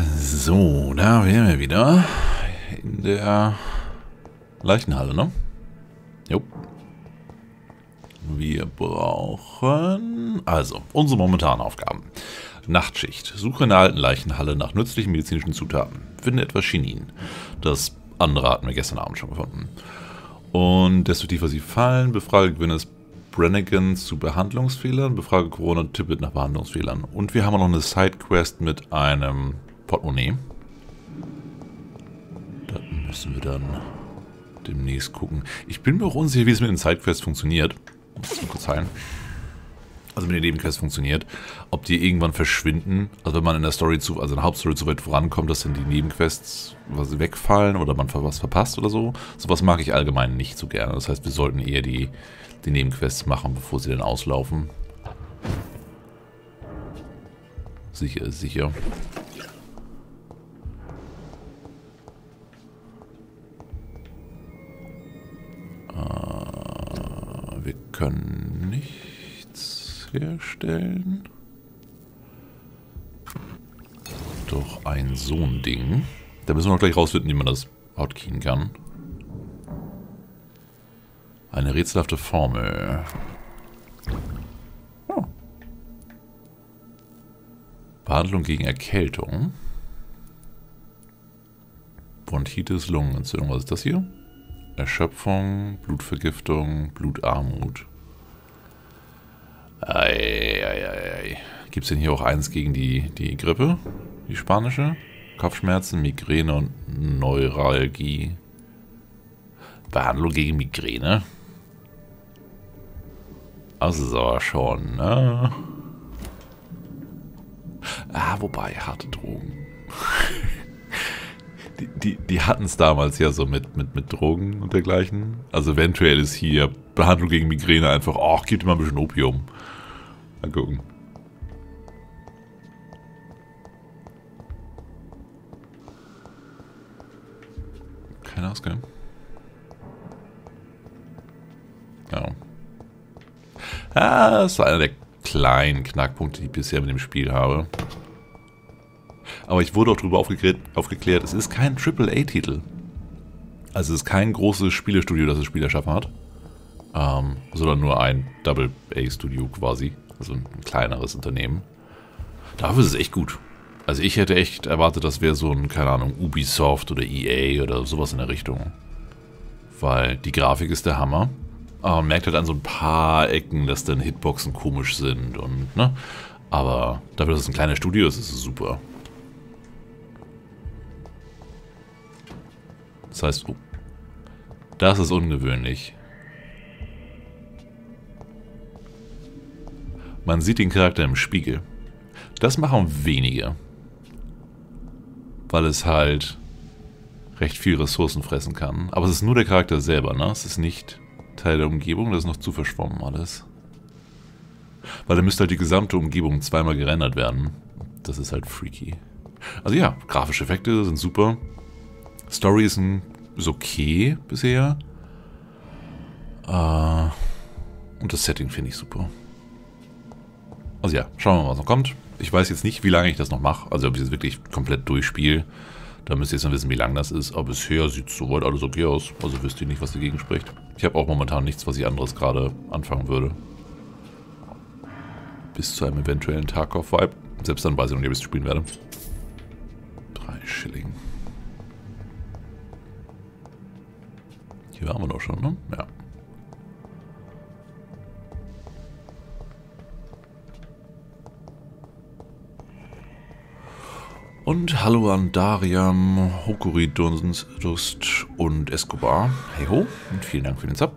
So, da wären wir wieder in der Leichenhalle, ne? Jo. Wir brauchen also unsere momentanen Aufgaben. Nachtschicht. Suche in der alten Leichenhalle nach nützlichen medizinischen Zutaten. Finde etwas Chinin. Das andere hatten wir gestern Abend schon gefunden. Und desto tiefer sie fallen, befrage Gwyneth Brannigan zu Behandlungsfehlern, befrage Corona Tippett nach Behandlungsfehlern. Und wir haben auch noch eine Sidequest mit einem Portemonnaie. Da müssen wir dann demnächst gucken. Ich bin mir auch unsicher, wie es mit den Sidequests funktioniert. Muss ich mal kurz heilen. Also mit den Nebenquests funktioniert. Ob die irgendwann verschwinden. Also wenn man in der Story also in der Hauptstory zu weit vorankommt, dass dann die Nebenquests wegfallen oder man was verpasst oder so. Sowas mag ich allgemein nicht so gerne. Das heißt, wir sollten eher die Nebenquests machen, bevor sie dann auslaufen. Sicher ist sicher. Wir können nichts herstellen. Doch ein so ein Ding. Da müssen wir noch gleich rausfinden, wie man das hotkeyen kann. Eine rätselhafte Formel. Oh. Behandlung gegen Erkältung. Bronchitis, Lungenentzündung. Was ist das hier? Erschöpfung, Blutvergiftung, Blutarmut. Gibt es denn hier auch eins gegen die Grippe? Die spanische? Kopfschmerzen, Migräne und Neuralgie. Behandlung gegen Migräne? Also schon, ne? Wobei, harte Drogen. Die hatten es damals ja so mit Drogen und dergleichen. Also eventuell ist hier Behandlung gegen Migräne einfach, gib dir mal ein bisschen Opium. Mal gucken. Kein Ausgang. Ja. Das ist einer der kleinen Knackpunkte, die ich bisher mit dem Spiel habe. Aber ich wurde auch darüber aufgeklärt, es ist kein AAA-Titel. Also es ist kein großes Spielestudio, das das Spiel erschaffen hat. Sondern nur ein AA-Studio quasi. Also ein kleineres Unternehmen. Dafür ist es echt gut. Also ich hätte echt erwartet, das wäre so ein, keine Ahnung, Ubisoft oder EA oder sowas in der Richtung. Weil die Grafik ist der Hammer. Aber man merkt halt an so ein paar Ecken, dass dann Hitboxen komisch sind und, ne? Aber dafür, dass es ein kleines Studio ist, ist es super. Das heißt, das ist ungewöhnlich. Man sieht den Charakter im Spiegel. Das machen wenige. Weil es halt recht viel Ressourcen fressen kann. Aber es ist nur der Charakter selber, ne? Es ist nicht Teil der Umgebung, das ist noch zu verschwommen alles. Weil da müsste halt die gesamte Umgebung zweimal gerendert werden. Das ist halt freaky. Also ja, grafische Effekte sind super. Story ist okay bisher. Und das Setting finde ich super. Also ja, schauen wir mal, was noch kommt. Ich weiß jetzt nicht, wie lange ich das noch mache. Also ob ich es wirklich komplett durchspiele. Da müsst ihr jetzt noch wissen, wie lang das ist. Aber bisher sieht es soweit alles okay aus. Also wüsste ich nicht, was dagegen spricht. Ich habe auch momentan nichts, was ich anderes gerade anfangen würde. Bis zu einem eventuellen Tarkov-Vibe. Selbst dann weiß ich noch nicht, ob ich es spielen werde. 3 Schilling. Hier waren wir doch schon, ne? Ja. Und hallo an Dariam, Hokuri Dust und Escobar. Hey ho und vielen Dank für den Sub.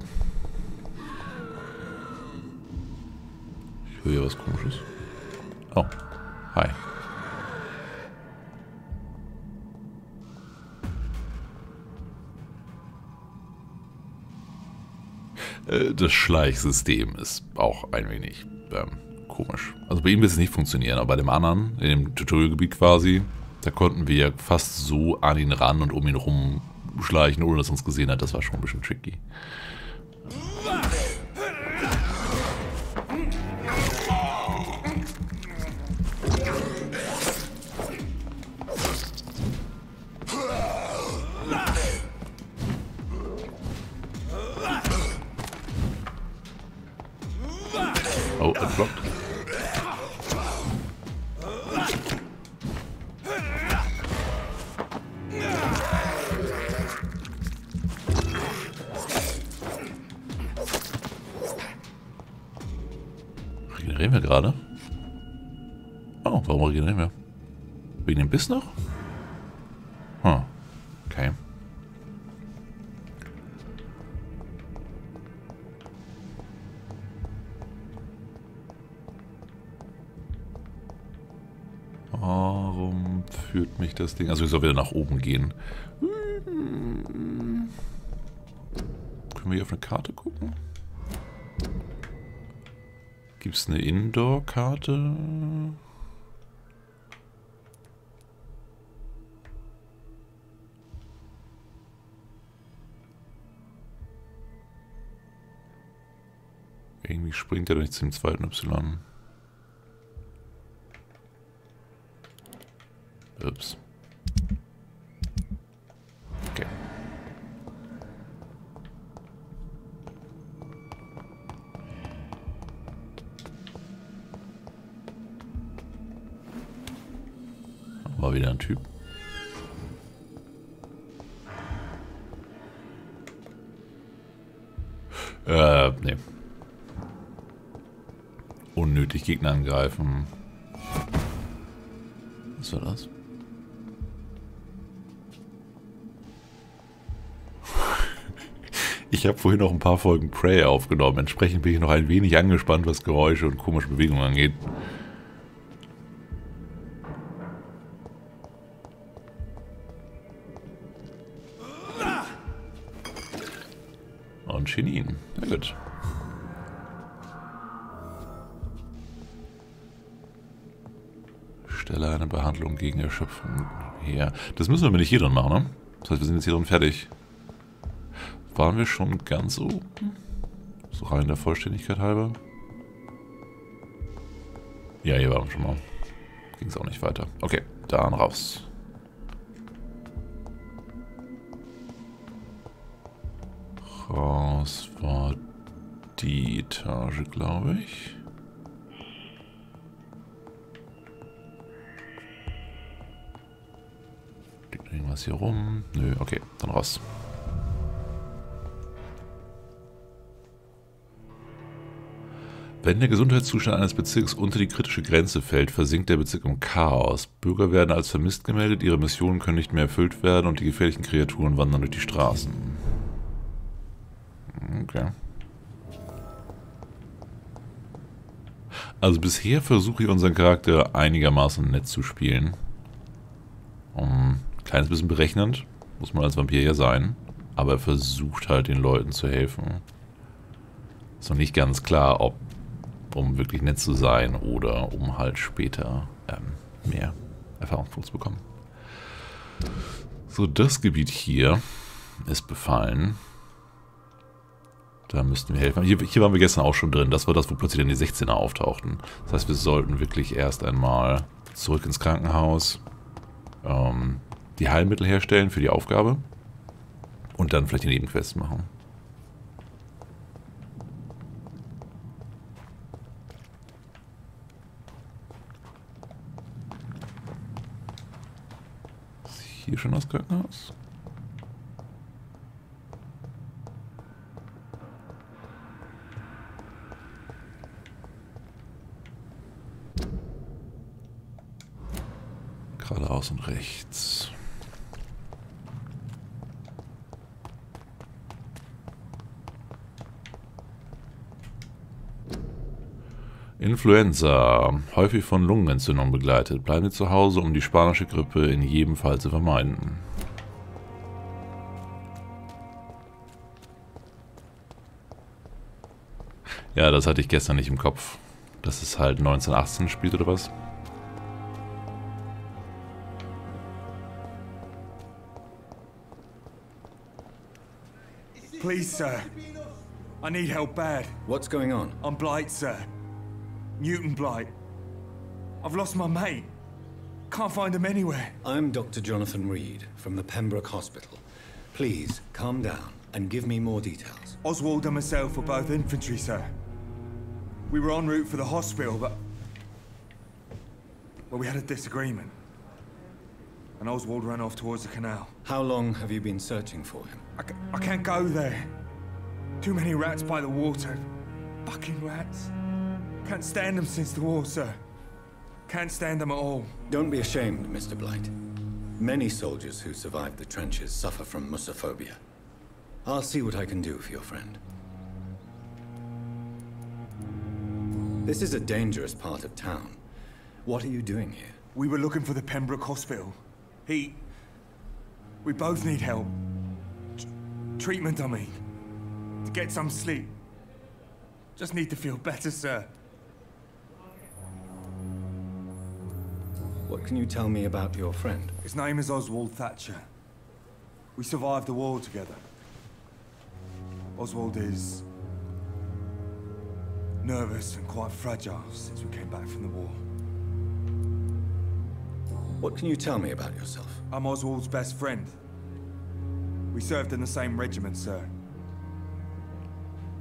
Ich höre hier was Komisches. Oh, hi. Das Schleichsystem ist auch ein wenig komisch. Also bei ihm wird es nicht funktionieren, aber bei dem anderen, in dem Tutorialgebiet quasi, da konnten wir ja fast so an ihn ran und um ihn rumschleichen, ohne dass er uns gesehen hat. Das war schon ein bisschen tricky. gerade? Oh, warum reagiert er nicht mehr? Wegen dem Biss noch? Hm. Okay. Warum führt mich das Ding? Also ich soll wieder nach oben gehen. Können wir hier auf eine Karte gucken? Gibt es eine Indoor-Karte? Irgendwie springt er doch nicht zum zweiten Y. Ups. Okay. War wieder ein Typ. Nee. Unnötig Gegner angreifen. Was war das? Ich habe vorhin noch ein paar Folgen Prey aufgenommen. Entsprechend bin ich noch ein wenig angespannt, was Geräusche und komische Bewegungen angeht. Und Chinin. Ja gut. Stelle eine Behandlung gegen Erschöpfung her. Das müssen wir aber nicht hier drin machen, ne? Das heißt, wir sind jetzt hier drin fertig. Waren wir schon ganz oben? So rein der Vollständigkeit halber. Ja, hier waren wir schon mal. Ging es auch nicht weiter. Okay, dann raus. Raus war die Etage, glaube ich. Liegt irgendwas hier rum? Nö, okay, dann raus. Wenn der Gesundheitszustand eines Bezirks unter die kritische Grenze fällt, versinkt der Bezirk im Chaos. Bürger werden als vermisst gemeldet, ihre Missionen können nicht mehr erfüllt werden und die gefährlichen Kreaturen wandern durch die Straßen. Okay. Also bisher versuche ich unseren Charakter einigermaßen nett zu spielen. Ein kleines bisschen berechnend, muss man als Vampir ja sein. Aber er versucht halt den Leuten zu helfen. Ist noch nicht ganz klar, ob um wirklich nett zu sein oder um halt später mehr Erfahrungspunkte zu bekommen. So, das Gebiet hier ist befallen. Da müssten wir helfen. Hier waren wir gestern auch schon drin. Das war das, wo plötzlich dann die 16er auftauchten. Das heißt, wir sollten wirklich erst einmal zurück ins Krankenhaus, die Heilmittel herstellen für die Aufgabe und dann vielleicht die Nebenquests machen. Ist hier schon das Krankenhaus? Geradeaus und rechts. Influenza, häufig von Lungenentzündung begleitet. Bleiben Sie zu Hause, um die spanische Grippe in jedem Fall zu vermeiden. Ja, das hatte ich gestern nicht im Kopf. Dass es halt 1918 spielt oder was? Please, sir. I need help bad. What's going on? I'm blight, sir. Mutant blight. I've lost my mate. Can't find him anywhere. I'm Dr. Jonathan Reed from the Pembroke Hospital. Please, calm down and give me more details. Oswald and myself were both infantry, sir. We were en route for the hospital, but... well, we had a disagreement. And Oswald ran off towards the canal. How long have you been searching for him? I can't go there. Too many rats by the water. Fucking rats. Can't stand them since the war, sir. Can't stand them at all. Don't be ashamed, Mr. Blight. Many soldiers who survived the trenches suffer from musophobia. I'll see what I can do for your friend. This is a dangerous part of town. What are you doing here? We were looking for the Pembroke Hospital. We both need help. Treatment, I mean. To get some sleep. Just need to feel better, sir. What can you tell me about your friend? His name is Oswald Thatcher. We survived the war together. Oswald is nervous and quite fragile since we came back from the war. What can you tell me about yourself? I'm Oswald's best friend. We served in the same regiment, sir.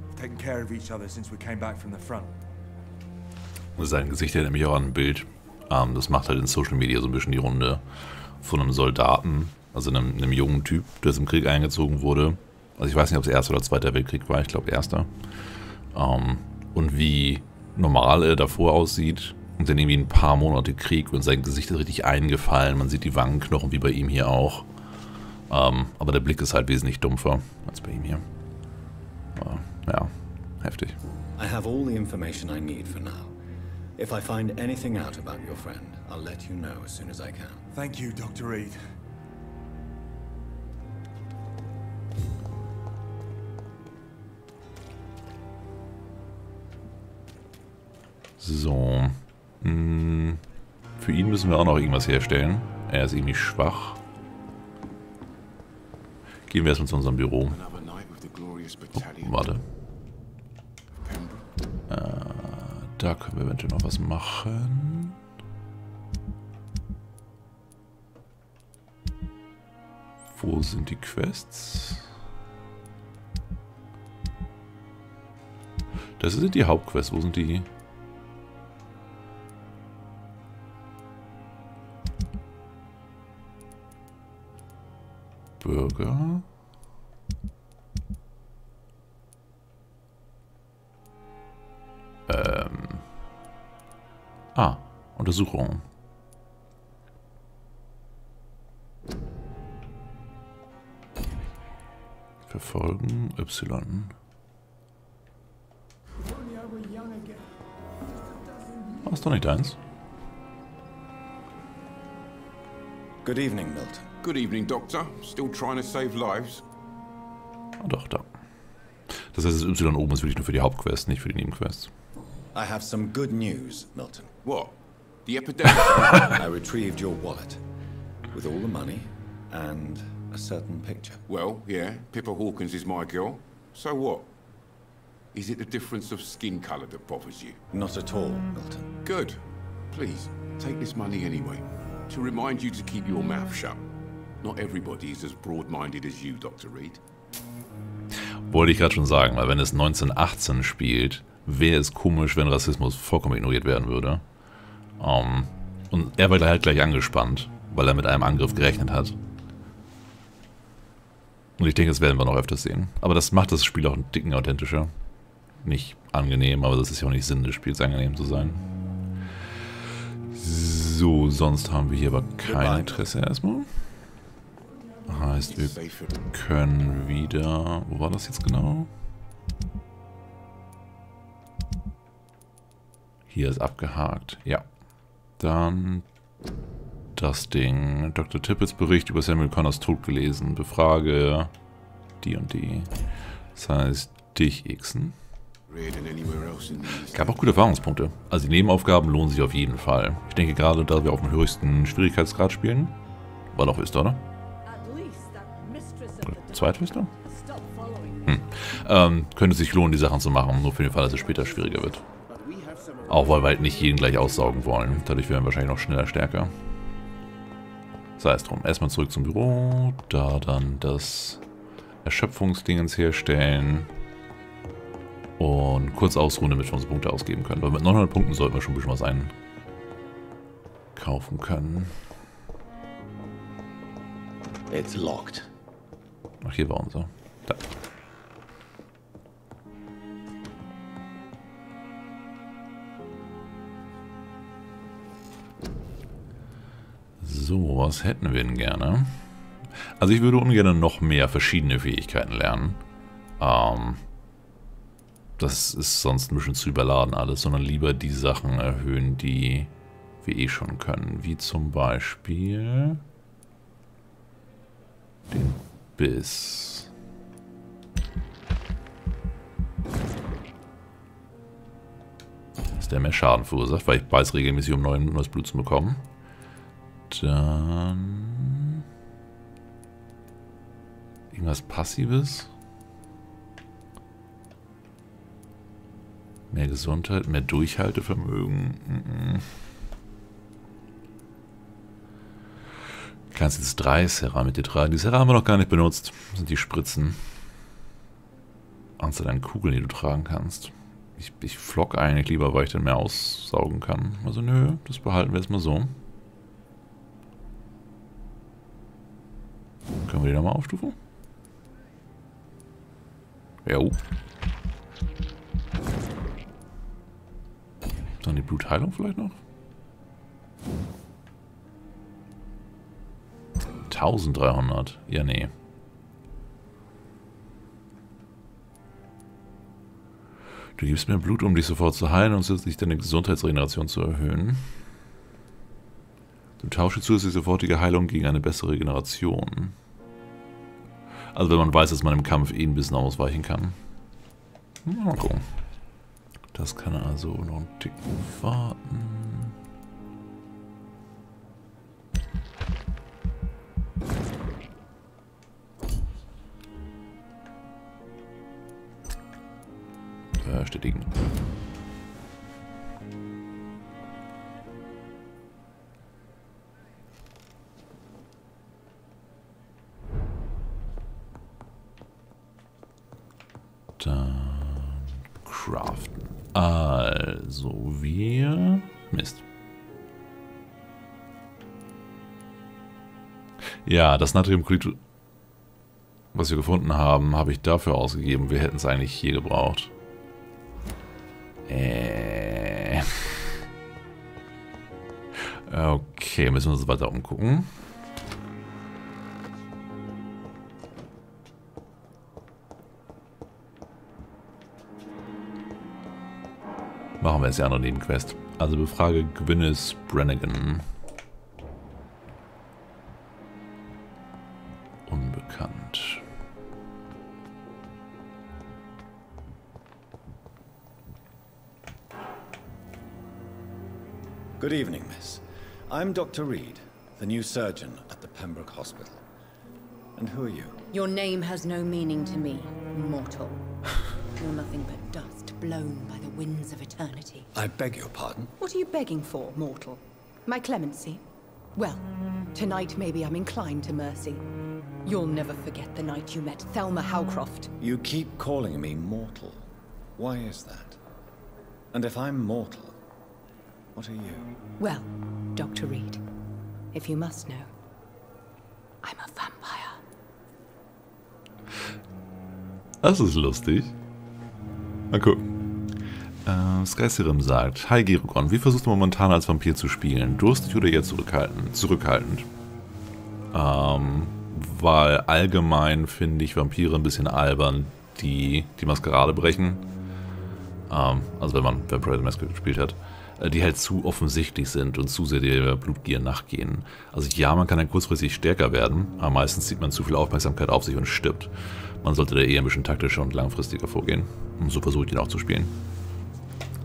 We've taken care of each other since we came back from the front. Sein Gesicht erinnert mich auch an ein Bild. Das macht halt in Social Media so ein bisschen die Runde von einem Soldaten, also einem jungen Typ, der jetzt im Krieg eingezogen wurde. Also ich weiß nicht, ob es Erster oder Zweiter Weltkrieg war, ich glaube Erster. Und wie normal er davor aussieht und dann irgendwie ein paar Monate Krieg und sein Gesicht ist richtig eingefallen. Man sieht die Wangenknochen wie bei ihm hier auch. Aber der Blick ist halt wesentlich dumpfer als bei ihm hier. Ja, heftig. I have all the information I need for now. If I find anything out about your friend, I'll let you know as soon as I can. Thank you, Dr. Reed. So. Für ihn müssen wir auch noch irgendwas herstellen. Er ist irgendwie schwach. Gehen wir erstmal zu unserem Büro. Oh, warte. Da können wir eventuell noch was machen. Wo sind die Quests? Das sind die Hauptquests. Wo sind die? Bürger. Untersuchung. Verfolgen, Y. Oh, ist doch nicht deins. Good evening, Milton. Good evening, Doctor. Still trying to save lives? Ah, doch, da. Das heißt, das Y oben ist wirklich nur für die Hauptquests, nicht für die Nebenquests. I have some good news, Milton. What? The epidemic? I retrieved your wallet with all the money and a certain picture. Well, yeah, Pippa Hawkins is my girl. So what? Is it the difference of skin colour that bothers you? Not at all, Milton. Good. Please, take this money anyway. To remind you to keep your mouth shut. Not everybody is as broad-minded as you, Dr. Reed. Wollte ich gerade schon sagen, weil wenn es 1918 spielt, wäre es komisch, wenn Rassismus vollkommen ignoriert werden würde. Und er war halt gleich angespannt, weil er mit einem Angriff gerechnet hat. Und ich denke, das werden wir noch öfters sehen. Aber das macht das Spiel auch einen Ticken authentischer. Nicht angenehm, aber das ist ja auch nicht Sinn des Spiels, angenehm zu sein. So, sonst haben wir hier aber kein Interesse erstmal. Heißt, wir können wieder... Wo war das jetzt genau? Hier ist abgehakt. Ja. Dann das Ding. Dr. Tippets Bericht über Samuel Connors Tod gelesen. Befrage die und die. Das heißt, dich xen. Gab auch gute Erfahrungspunkte. Also die Nebenaufgaben lohnen sich auf jeden Fall. Ich denke gerade, da wir auf dem höchsten Schwierigkeitsgrad spielen. War doch höchster, oder? Oder zweithöchster? Könnte es sich lohnen, die Sachen zu machen. Nur für den Fall, dass es später schwieriger wird. Auch weil wir halt nicht jeden gleich aussaugen wollen. Dadurch werden wir wahrscheinlich noch schneller stärker. Sei es drum. Erstmal zurück zum Büro. Da dann das Erschöpfungsdingens herstellen. Und kurz ausruhen, damit wir unsere Punkte ausgeben können. Weil mit 900 Punkten sollten wir schon ein bisschen was einkaufen können. It's locked. Ach, hier war unser. Da. So, was hätten wir denn gerne? Also ich würde ungern noch mehr verschiedene Fähigkeiten lernen. Das ist sonst ein bisschen zu überladen alles, sondern lieber die Sachen erhöhen, die wir eh schon können. Wie zum Beispiel den Biss. Dass der mehr Schaden verursacht, weil ich beiß regelmäßig, um neues Blut zu bekommen. Dann irgendwas Passives. Mehr Gesundheit, mehr Durchhaltevermögen. Kannst jetzt 3 Serra mit dir tragen. Die Serra haben wir noch gar nicht benutzt. Das sind die Spritzen. Anzahl an Kugeln, die du tragen kannst. Ich flock eigentlich lieber, weil ich dann mehr aussaugen kann. Also nö, das behalten wir erstmal so. Können wir die nochmal aufstufen? Jo. Dann die Blutheilung vielleicht noch? 1300. Ja, nee. Du gibst mir Blut, um dich sofort zu heilen und zusätzlich deine Gesundheitsregeneration zu erhöhen. Du tausche zusätzlich sofortige Heilung gegen eine bessere Regeneration. Also wenn man weiß, dass man im Kampf eh ein bisschen ausweichen kann. Mal gucken. Das kann also noch einen Tick warten. Bestätigen. Dann craften. Also wir... Mist. Ja, das Natriumchlorid, was wir gefunden haben, habe ich dafür ausgegeben. Wir hätten es eigentlich hier gebraucht. Okay, müssen wir uns weiter umgucken. Machen wir jetzt die andere Nebenquest. Also befrage Gwyneth Brannigan. Unbekannt. Good evening, miss. I'm Dr. Reed, the new surgeon at the Pembroke Hospital. And who are you? Your name has no meaning to me, mortal. You're nothing but dust blown by the winds of eternity. I beg your pardon? What are you begging for, mortal? My clemency? Well, tonight maybe I'm inclined to mercy. You'll never forget the night you met Thelma Howcroft. You keep calling me mortal. Why is that? And if I'm mortal, what are you? Well, Dr. Reed, if you must know, I'm a vampire. Das ist lustig. Mal gucken. Skyrim sagt: Hi Gerogon, wie versuchst du momentan als Vampir zu spielen? Durstig oder eher zurückhaltend? Weil allgemein finde ich Vampire ein bisschen albern, die die Maskerade brechen. Also wenn man Vampire the Masquerade gespielt hat. Die halt zu offensichtlich sind und zu sehr der Blutgier nachgehen. Also ja, man kann dann kurzfristig stärker werden, aber meistens zieht man zu viel Aufmerksamkeit auf sich und stirbt. Man sollte da eher ein bisschen taktischer und langfristiger vorgehen. Und so versuche ich den auch zu spielen.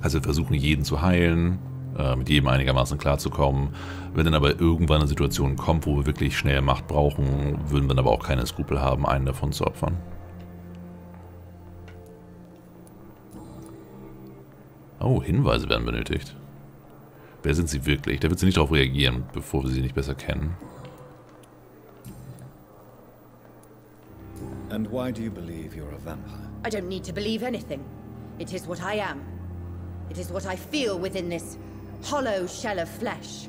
Also wir versuchen jeden zu heilen, mit jedem einigermaßen klarzukommen. Wenn dann aber irgendwann eine Situation kommt, wo wir wirklich schnell Macht brauchen, würden wir dann aber auch keine Skrupel haben, einen davon zu opfern. Oh, Hinweise werden benötigt. Wer sind sie wirklich? Da wird sie nicht darauf reagieren, bevor wir sie nicht besser kennen. And why do you believe you're a vampire? I don't need to believe anything. It is what I am. It is what I feel within this hollow shell of flesh.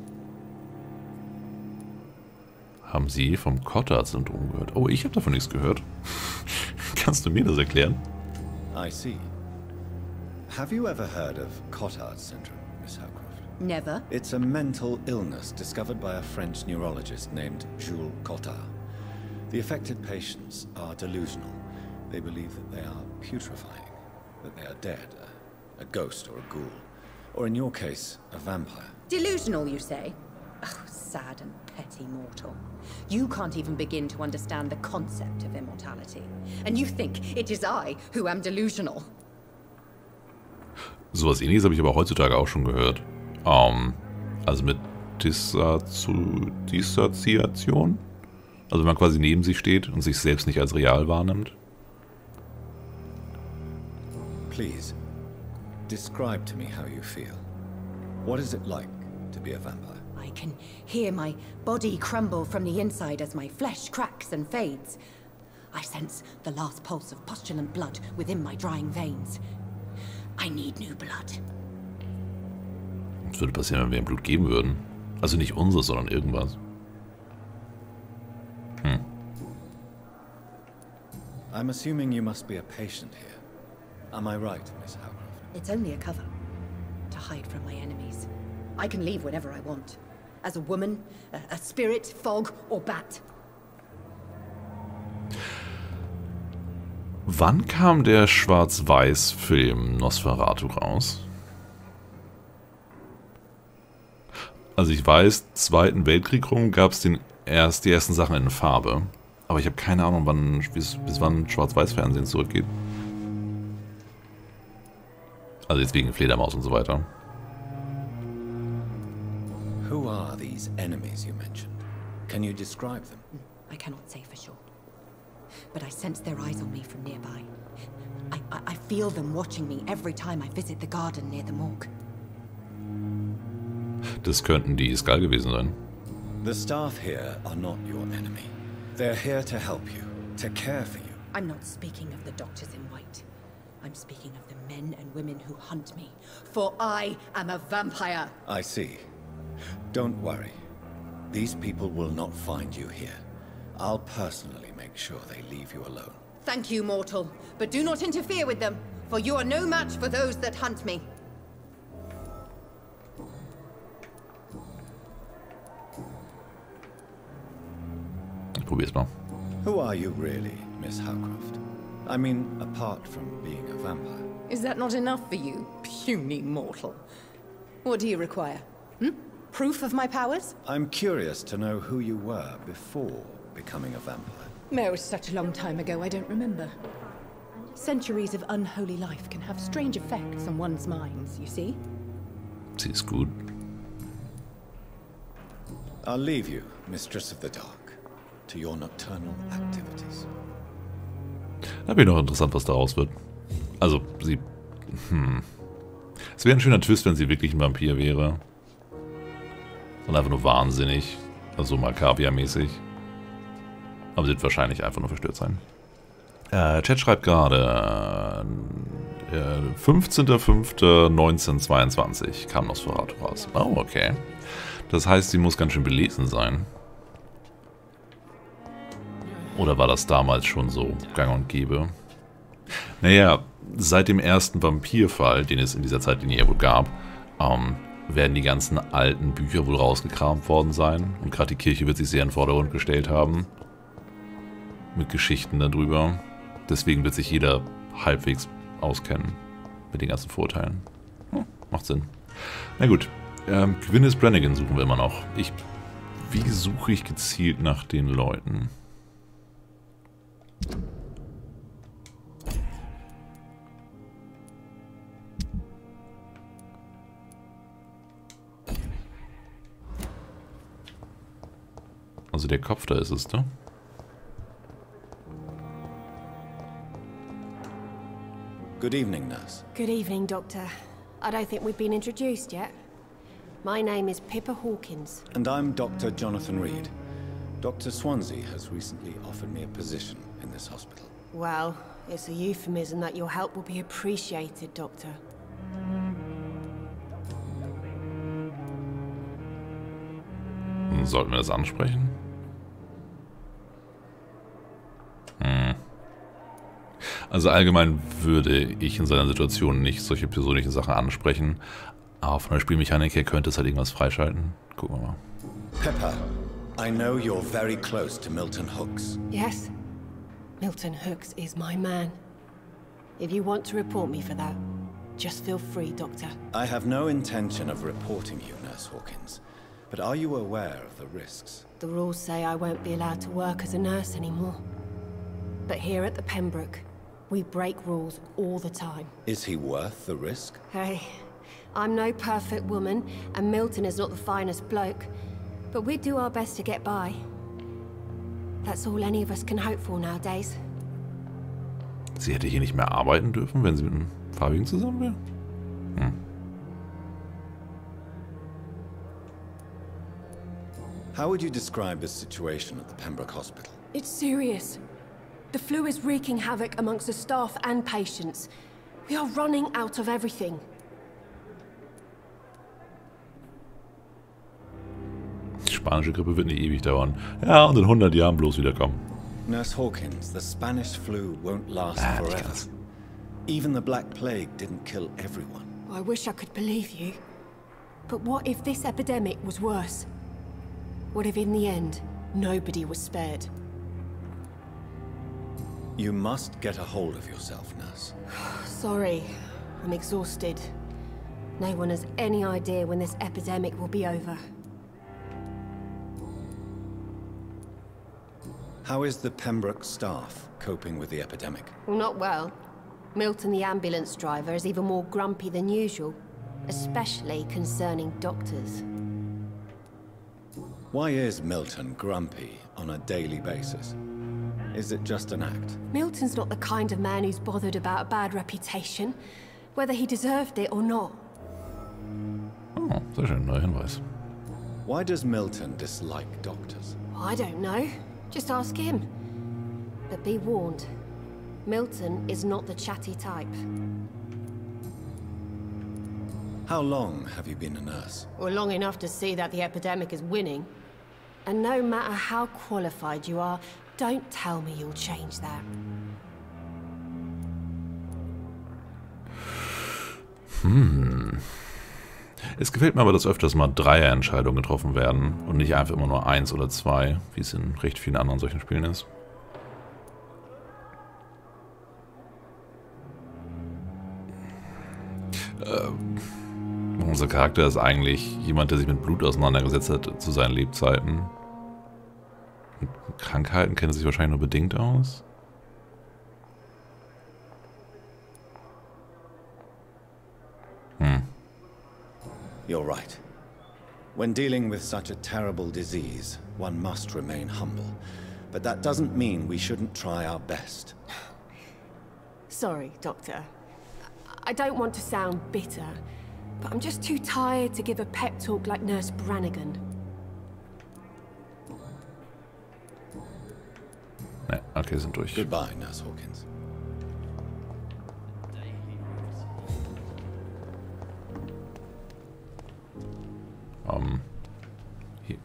Haben Sie vom Cotard-Syndrom gehört? Oh, ich habe davon nichts gehört. Kannst du mir das erklären? I see. Have you ever heard of Cotard syndrome, Miss Howcroft? Never. It's a mental illness discovered by a French neurologist named Jules Cottard. The affected patients are delusional. They believe that they are putrefying, that they are dead, a ghost or a ghoul, or in your case, a vampire. Delusional, you say? Oh, sad and petty mortal. You can't even begin to understand the concept of immortality. And you think it is I who am delusional. Sowas Ähnliches habe ich aber heutzutage auch schon gehört. Also mit Dissoziation. Also wenn man quasi neben sich steht und sich selbst nicht als real wahrnimmt. Please, describe to me how you feel. What is it like to be a vampire? I can hear my body crumble from the inside as my flesh cracks and fades. I sense the last pulse of postulant blood within my drying veins. I need new blood. Was würde passieren, wenn wir ihm Blut geben würden? Also nicht unseres, sondern irgendwas. I'm assuming you must be a patient here. Am I right, Miss Howcroft? It's only a cover. To hide from my enemies. I can leave whenever I want. As a woman, a spirit, fog, or bat. Wann kam der Schwarz-Weiß-Film Nosferatu raus? Also ich weiß, Zweiten Weltkrieg rum gab es die ersten Sachen in Farbe. Aber ich habe keine Ahnung, bis wann Schwarz-Weiß-Fernsehen zurückgeht. Also jetzt wegen Fledermaus und so weiter. Who are these enemies you mentioned? Can you describe them? I cannot say for sure. But I sense their eyes on me from nearby. I feel them watching me every time I visit the garden near the morgue. Das könnten die Skull gewesen sein. The staff here are not your enemy. They're here to help you, to care for you. I'm not speaking of the doctors in white. I'm speaking of the men and women who hunt me. For I am a vampire. I see. Don't worry. These people will not find you here. I'll personally make sure they leave you alone. Thank you, mortal. But do not interfere with them, for you are no match for those that hunt me. Ich probier's mal. Who are you really, Miss Howcroft? I mean, apart from being a vampire. Is that not enough for you, puny mortal? What do you require? Proof of my powers? I'm curious to know who you were before becoming a vampire. No, it's such a long time ago, I don't remember. Centuries of unholy life can have strange effects on one's minds, you see? Sie ist gut. I'll leave you, Mistress of the Dark, to your nocturnal activities. Da bin ich noch interessant, was daraus wird. Also, sie... Es wäre ein schöner Twist, wenn sie wirklich ein Vampir wäre. Und einfach nur wahnsinnig. Also Macavia-mäßig. Aber sie wird wahrscheinlich einfach nur verstört sein. Chat schreibt gerade... 15.05.1922 kam Nosferatu raus. Oh, okay. Das heißt, sie muss ganz schön belesen sein. Oder war das damals schon so gang und gäbe? Naja, seit dem ersten Vampirfall, den es in dieser Zeitlinie wohl gab, werden die ganzen alten Bücher wohl rausgekramt worden sein. Und gerade die Kirche wird sich sehr in den Vordergrund gestellt haben. Mit Geschichten darüber. Deswegen wird sich jeder halbwegs auskennen. Mit den ganzen Vorteilen. Macht Sinn. Na gut. Gwyneth Brannigan suchen wir immer noch. Wie suche ich gezielt nach den Leuten? Also der Kopf, da ist es, ne? Good evening, nurse. Good evening, Doctor. I don't think we've been introduced yet. My name is Pippa Hawkins. And I'm Dr. Jonathan Reed. Dr. Swansea has recently offered me a position in this hospital. Well, it's a euphemism that your help will be appreciated, Doctor. Sollten wir das ansprechen? Also allgemein würde ich in seiner Situation nicht solche persönlichen Sachen ansprechen. Aber von der Spielmechanik her könnte es halt irgendwas freischalten. Gucken wir mal. Pippa, I know you're very close to Milton Hooks. Yes. Milton Hooks is my man. If you want to report me for that, just feel free, Doctor. I have no intention of reporting you, Nurse Hawkins. But are you aware of the risks? The rules say I won't be allowed to work as a nurse anymore. But here at the Pembroke, we break rules all the time. Is he worth the risk? Hey, I'm no perfect woman, and Milton is not the finest bloke. But we do our best to get by. That's all any of us can hope for nowadays. Sie hätte hier nicht mehr arbeiten dürfen, wenn sie mit einem Farbigen zusammen wäre? Hm. How would you describe the situation at the Pembroke Hospital? It's serious. The flu is wreaking havoc amongst the staff and patients. We are running out of everything. Die spanische Grippe wird nicht ewig dauern. Ja, und in 100 Jahren bloß wiederkommen. Nurse Hawkins, the Spanish flu won't last forever. Even the Black Plague didn't kill everyone. I wish I could believe you. But what if this epidemic was worse? What if in the end, nobody was spared? You must get a hold of yourself, Nurse. Sorry, I'm exhausted. No one has any idea when this epidemic will be over. How is the Pembroke staff coping with the epidemic? Well, not well. Milton, the ambulance driver, is even more grumpy than usual, especially concerning doctors. Why is Milton grumpy on a daily basis? Is it just an act? Milton's not the kind of man who's bothered about a bad reputation, whether he deserved it or not. Oh, sehr schön, neuer Hinweis. Why does Milton dislike doctors? I don't know. Just ask him. But be warned, Milton is not the chatty type. How long have you been a nurse? Or long enough to see that the epidemic is winning. And no matter how qualified you are, don't tell me you'll change that. Es gefällt mir aber, dass öfters mal Dreierentscheidungen getroffen werden und nicht einfach immer nur 1 oder 2, wie es in recht vielen anderen solchen Spielen ist. Unser Charakter ist eigentlich jemand, der sich mit Blut auseinandergesetzt hat zu seinen Lebzeiten. Mit Krankheiten kennt er sich wahrscheinlich nur bedingt aus. You're right. When dealing with such a terrible disease, one must remain humble. But that doesn't mean we shouldn't try our best. Sorry, Doctor. I don't want to sound bitter, but I'm just too tired to give a pep talk like Nurse Brannigan. Ne, okay, sind durch. Goodbye, Nurse Hawkins.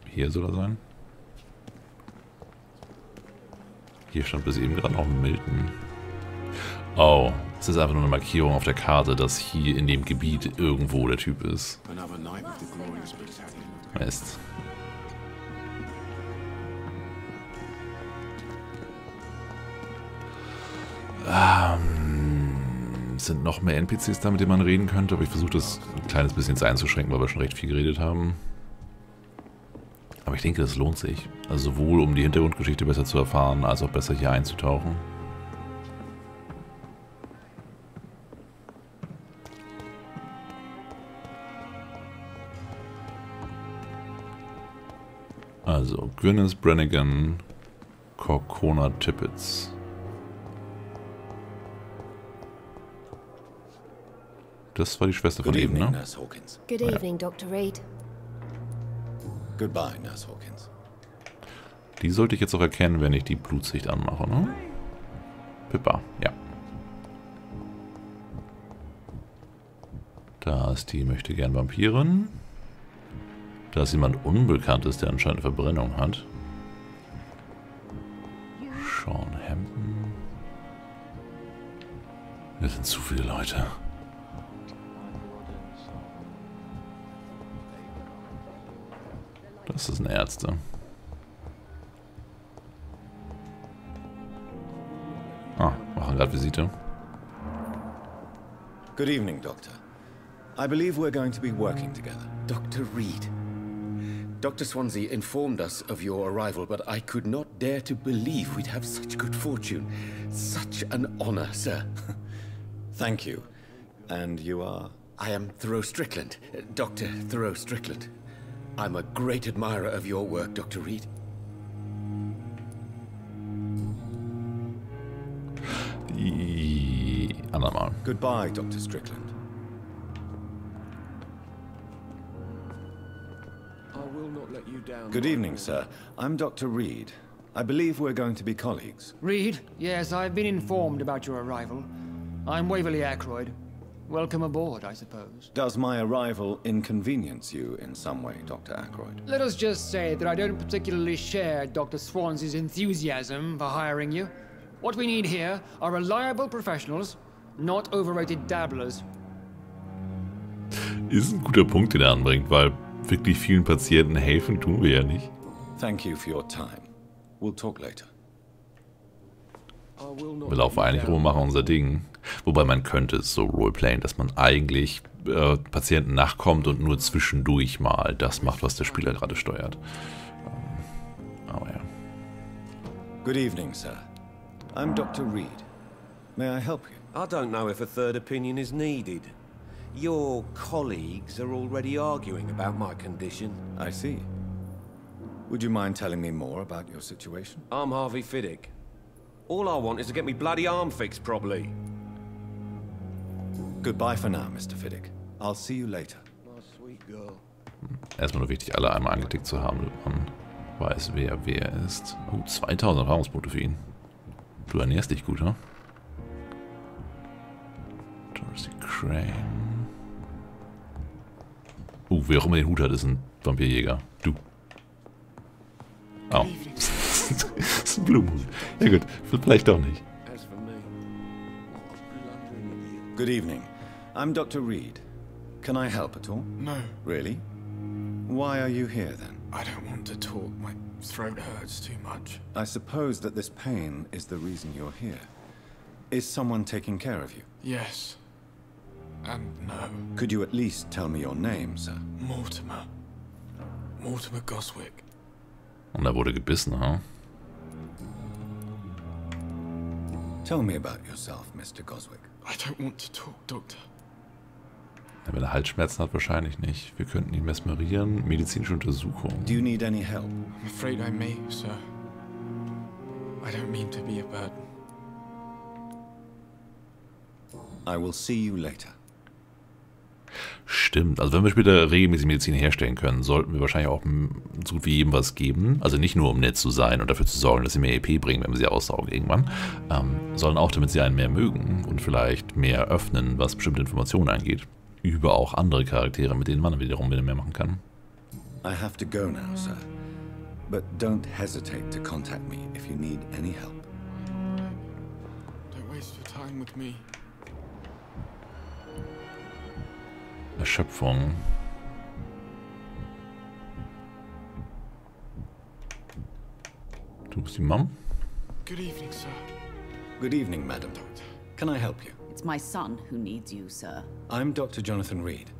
Hier soll er sein. Hier stand bis eben gerade noch Milton. Oh, es ist einfach nur eine Markierung auf der Karte, dass hier in dem Gebiet irgendwo der Typ ist. Mist. Es sind noch mehr NPCs da, mit denen man reden könnte, aber ich versuche das ein kleines bisschen einzuschränken, weil wir schon recht viel geredet haben. Aber ich denke, das lohnt sich. Also sowohl um die Hintergrundgeschichte besser zu erfahren, als auch besser hier einzutauchen. Also, Gwyneth Brannigan, Corcona Tippets. Das war die Schwester von eben, ne? Nurse Hawkins. Good evening, Dr. Reed. Goodbye, Nurse Hawkins. Die sollte ich jetzt auch erkennen, wenn ich die Blutsicht anmache, ne? Pippa, ja. Da ist die möchte gern Vampirin. Da ist jemand Unbekanntes, der anscheinend eine Verbrennung hat. Sean Hampton. Das sind zu viele Leute. Das sind Ärzte. Ah, machen gerade Visite. Good evening, Doctor. I believe we're going to be working together. Dr. Reed. Dr. Swansea informed us of your arrival, but I could not dare to believe we'd have such good fortune. Such an honor, sir. Thank you. And you are? I am Thoreau Strickland, Dr. Thoreau Strickland. I'm a great admirer of your work, Dr. Reed. Andermal. Goodbye, Dr. Strickland. I will not let you down. Good evening, sir. I'm Dr. Reed. I believe we're going to be colleagues. Reed? Yes, I've been informed about your arrival. I'm Waverly Ackroyd. Welcome aboard, I suppose. Does my arrival inconvenience you in some way, Dr. Ackroyd? Let us just say that I don't particularly share Dr. Swansea's enthusiasm for hiring you. What we need here are reliable professionals, not overrated dabblers. Ist ein guter Punkt, den er anbringt, weil wirklich vielen Patienten helfen tun wir ja nicht. Thank you for your time. We'll talk later. Wir laufen eigentlich rum, machen unser Ding. Wobei man könnte es so roleplayen, dass man eigentlich Patienten nachkommt und nur zwischendurch mal das macht, was der Spieler gerade steuert. Aber ja. Good evening, sir. I'm Dr. Reed. May I help you? I don't know if a third opinion is needed. Your colleagues are already arguing about my condition. I see. Would you mind telling me more about your situation? I'm Harvey Fiddick. All I want is to get me bloody arm fixed properly. Goodbye for now, Mr. Fiddick. I'll see you later. My sweet girl. Erstmal nur wichtig, alle einmal angeklickt zu haben, damit man weiß, wer ist. Oh, 2000 Erfahrungspunkte für ihn. Du ernährst dich gut, ne? Dorothy Crane. Wer auch immer den Hut hat, ist ein Vampirjäger. Du. Oh. Das ist ein Blumenhut. Ja gut, vielleicht doch nicht. Good evening. I'm Dr. Reed. Can I help at all? No, Really? Why are you here then? I don't want to talk. My throat hurts too much. I suppose that this pain is the reason you're here. Is someone taking care of you? Yes. And no. Could you at least tell me your name, sir? Mortimer. Mortimer Goswick. Und er wurde gebissen, ha? Tell me about yourself, Mr. Goswick. I don't want to talk, Doctor. Wenn er Halsschmerzen hat, wahrscheinlich nicht. Wir könnten ihn mesmerieren. Medizinische Untersuchung. Do you need any help? I'm afraid I may, sir. I don't mean to be a burden. I will see you later. Stimmt. Also wenn wir später regelmäßig Medizin herstellen können, sollten wir wahrscheinlich auch so gut wie jedem was geben. Also nicht nur, um nett zu sein und dafür zu sorgen, dass sie mehr EP bringen, wenn wir sie aussaugen irgendwann. Sondern auch, damit sie einen mehr mögen und vielleicht mehr öffnen, was bestimmte Informationen angeht. Über auch andere Charaktere, mit denen man wiederum wieder mehr machen kann. I have to go now, sir. But don't hesitate to contact me if you need any help. Don't waste your time with me. Erschöpfung. Du bist die Mom? Good evening, sir. Good evening, madam. Can I help you? It's my son who needs you, sir. I'm Dr. Jonathan Reed.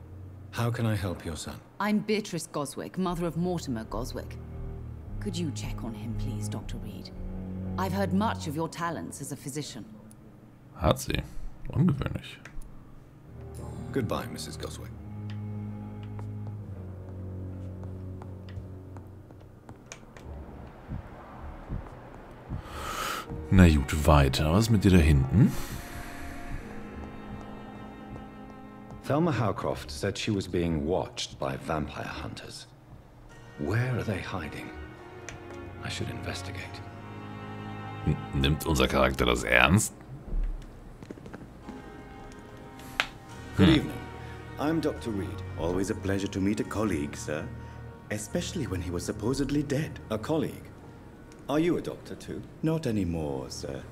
How can I help your son? I'm Beatrice Goswick, mother of Mortimer Goswick. Could you check on him, please, Dr. Reed? I've heard much of your talents as a physician. Hat sie. Ungewöhnlich. Goodbye, Mrs. Goswick. Na gut, weiter. Was ist mit dir da hinten? Thelma Howcroft said she was being watched by vampire hunters. Where are they hiding? I should investigate. Nimmt unser Charakter das ernst? Good evening. I'm Dr. Reed. Always a pleasure to meet a colleague, sir. Especially when he was supposedly dead. A colleague? Are you a doctor too? Not anymore, sir.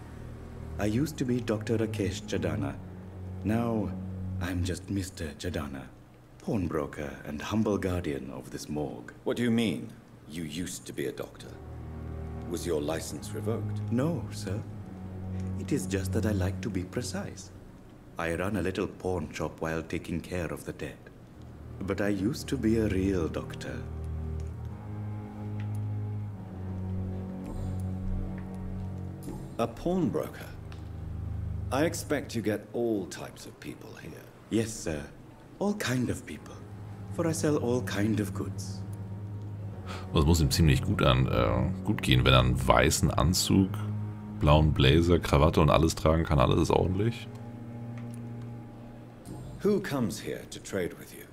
I used to be Dr. Rakesh Jadana. Now, I'm just Mr. Jadana, pawnbroker and humble guardian of this morgue. What do you mean? You used to be a doctor. Was your license revoked? No, sir. It is just that I like to be precise. I run a little pawn shop while taking care of the dead. But I used to be a real doctor. A pawnbroker? I expect you get all types of people here. Yes, sir. All kind of people. For I sell all kind of goods. Das muss ihm ziemlich gut gehen, wenn er einen weißen Anzug, blauen Blazer, Krawatte und alles tragen kann. Alles ist ordentlich. Who comes here to trade with you?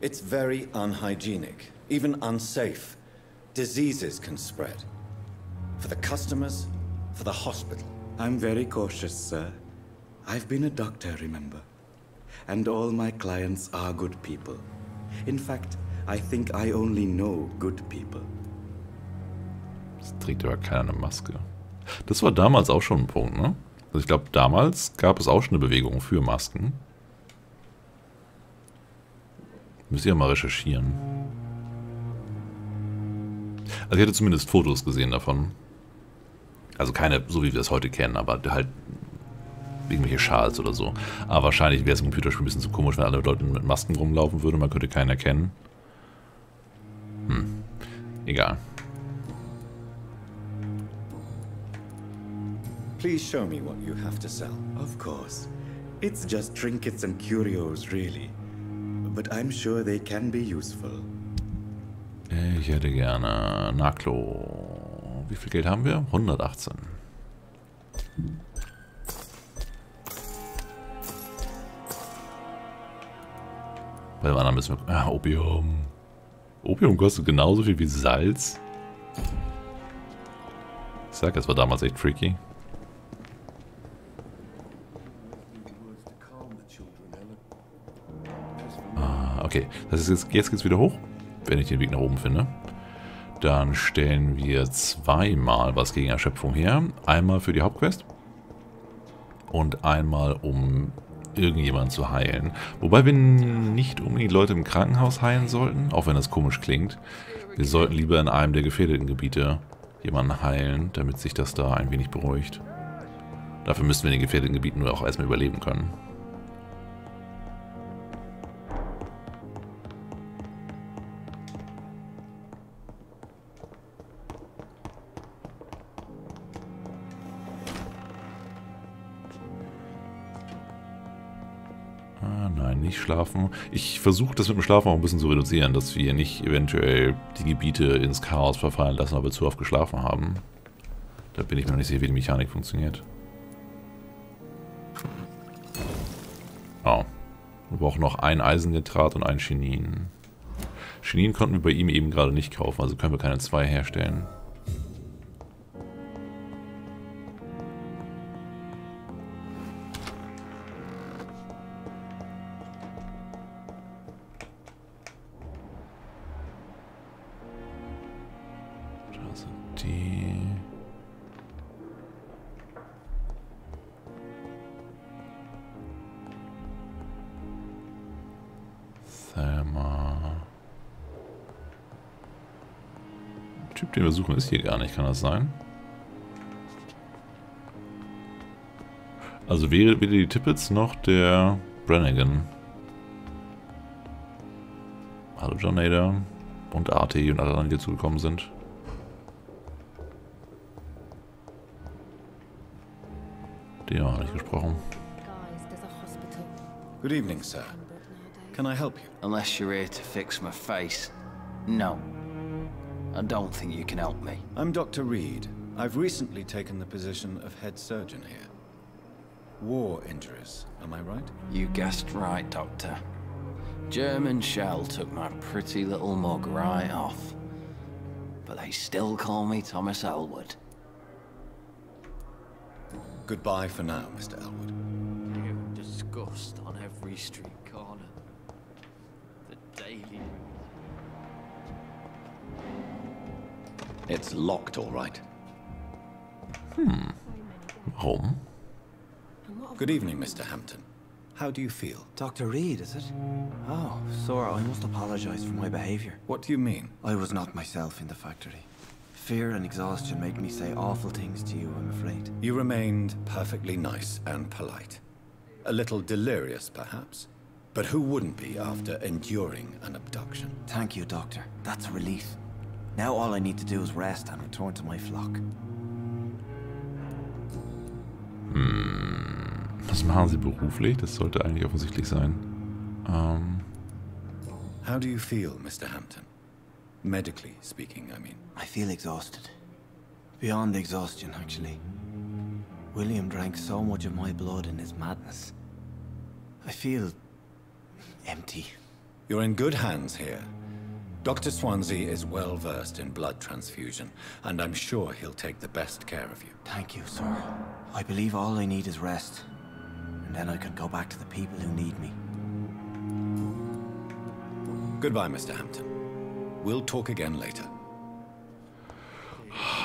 It's very unhygienic, even unsafe. Diseases can spread. For the customers, for the hospital. I'm very cautious, sir. I've been a doctor, remember? And all my clients are good people. In fact, I think I only know good people. Es trägt aber keiner eine Maske. Das war damals auch schon ein Punkt, ne? Also ich glaube, damals gab es auch schon eine Bewegung für Masken. Müsst ihr mal recherchieren. Also ich hätte zumindest Fotos gesehen davon. Also keine, so wie wir es heute kennen, aber halt irgendwelche Schals oder so. Aber wahrscheinlich wäre es im Computerspiel ein bisschen zu komisch, wenn alle Leute mit Masken rumlaufen würden. Man könnte keinen erkennen. Egal. Please show me what you have to sell. Of course. It's just trinkets and curios, really. But I'm sure they can be useful. Ich hätte gerne Naklo. Wie viel Geld haben wir? 118. Bei dem anderen müssen wir... Opium. Opium kostet genauso viel wie Salz. Ich sag, es war damals echt tricky. Okay, das ist jetzt geht's wieder hoch, wenn ich den Weg nach oben finde. Dann stellen wir zweimal was gegen Erschöpfung her. Einmal für die Hauptquest und einmal um irgendjemanden zu heilen. Wobei wir nicht unbedingt Leute im Krankenhaus heilen sollten, auch wenn das komisch klingt. Wir sollten lieber in einem der gefährdeten Gebiete jemanden heilen, damit sich das da ein wenig beruhigt. Dafür müssten wir in den gefährdeten Gebieten nur auch erstmal überleben können. Nein, nicht schlafen. Ich versuche das mit dem Schlafen auch ein bisschen zu reduzieren, dass wir nicht eventuell die Gebiete ins Chaos verfallen lassen, weil wir zu oft geschlafen haben. Da bin ich mir noch nicht sicher, wie die Mechanik funktioniert. Oh. Wir brauchen noch ein Eisennitrat und ein Chinin. Chinin konnten wir bei ihm eben gerade nicht kaufen, also können wir keine zwei herstellen. Der Typ, den wir suchen, ist hier gar nicht. Kann das sein? Also weder die Tippets noch der Brannigan. Hallo Jonader und AT und alle anderen, die dazugekommen sind. Den haben wir nicht gesprochen. Good evening, sir. Can I help you? Unless you're here to fix my face. No. I don't think you can help me. I'm Dr. Reed. I've recently taken the position of head surgeon here. War injuries, am I right? You guessed right, Doctor. German shell took my pretty little mug right off. But they still call me Thomas Elwood. Goodbye for now, Mr. Elwood. You disgust on every street corner. The daily... It's locked, all right. Warum? Good evening, Mr. Hampton. how do you feel? Dr. Reed, is it? Oh, sir, I must apologize for my behavior. What do you mean? I was not myself in the factory. Fear and exhaustion made me say awful things to you, I'm afraid. You remained perfectly nice and polite. A little delirious, perhaps. But who wouldn't be after enduring an abduction? Thank you, Doctor. That's a relief. Now all I need to do is rest and return to my flock. Was machen Sie beruflich? Das sollte eigentlich offensichtlich sein. How do you feel, Mr. Hampton? Medically speaking, I mean. I feel exhausted. Beyond exhaustion, actually. William drank so much of my blood in his madness. I feel empty. You're in good hands here. Dr. Swansea is well versed in blood transfusion, and I'm sure he'll take the best care of you. Thank you, sir. I believe all I need is rest, and then I can go back to the people who need me. Goodbye, Mr. Hampton. We'll talk again later.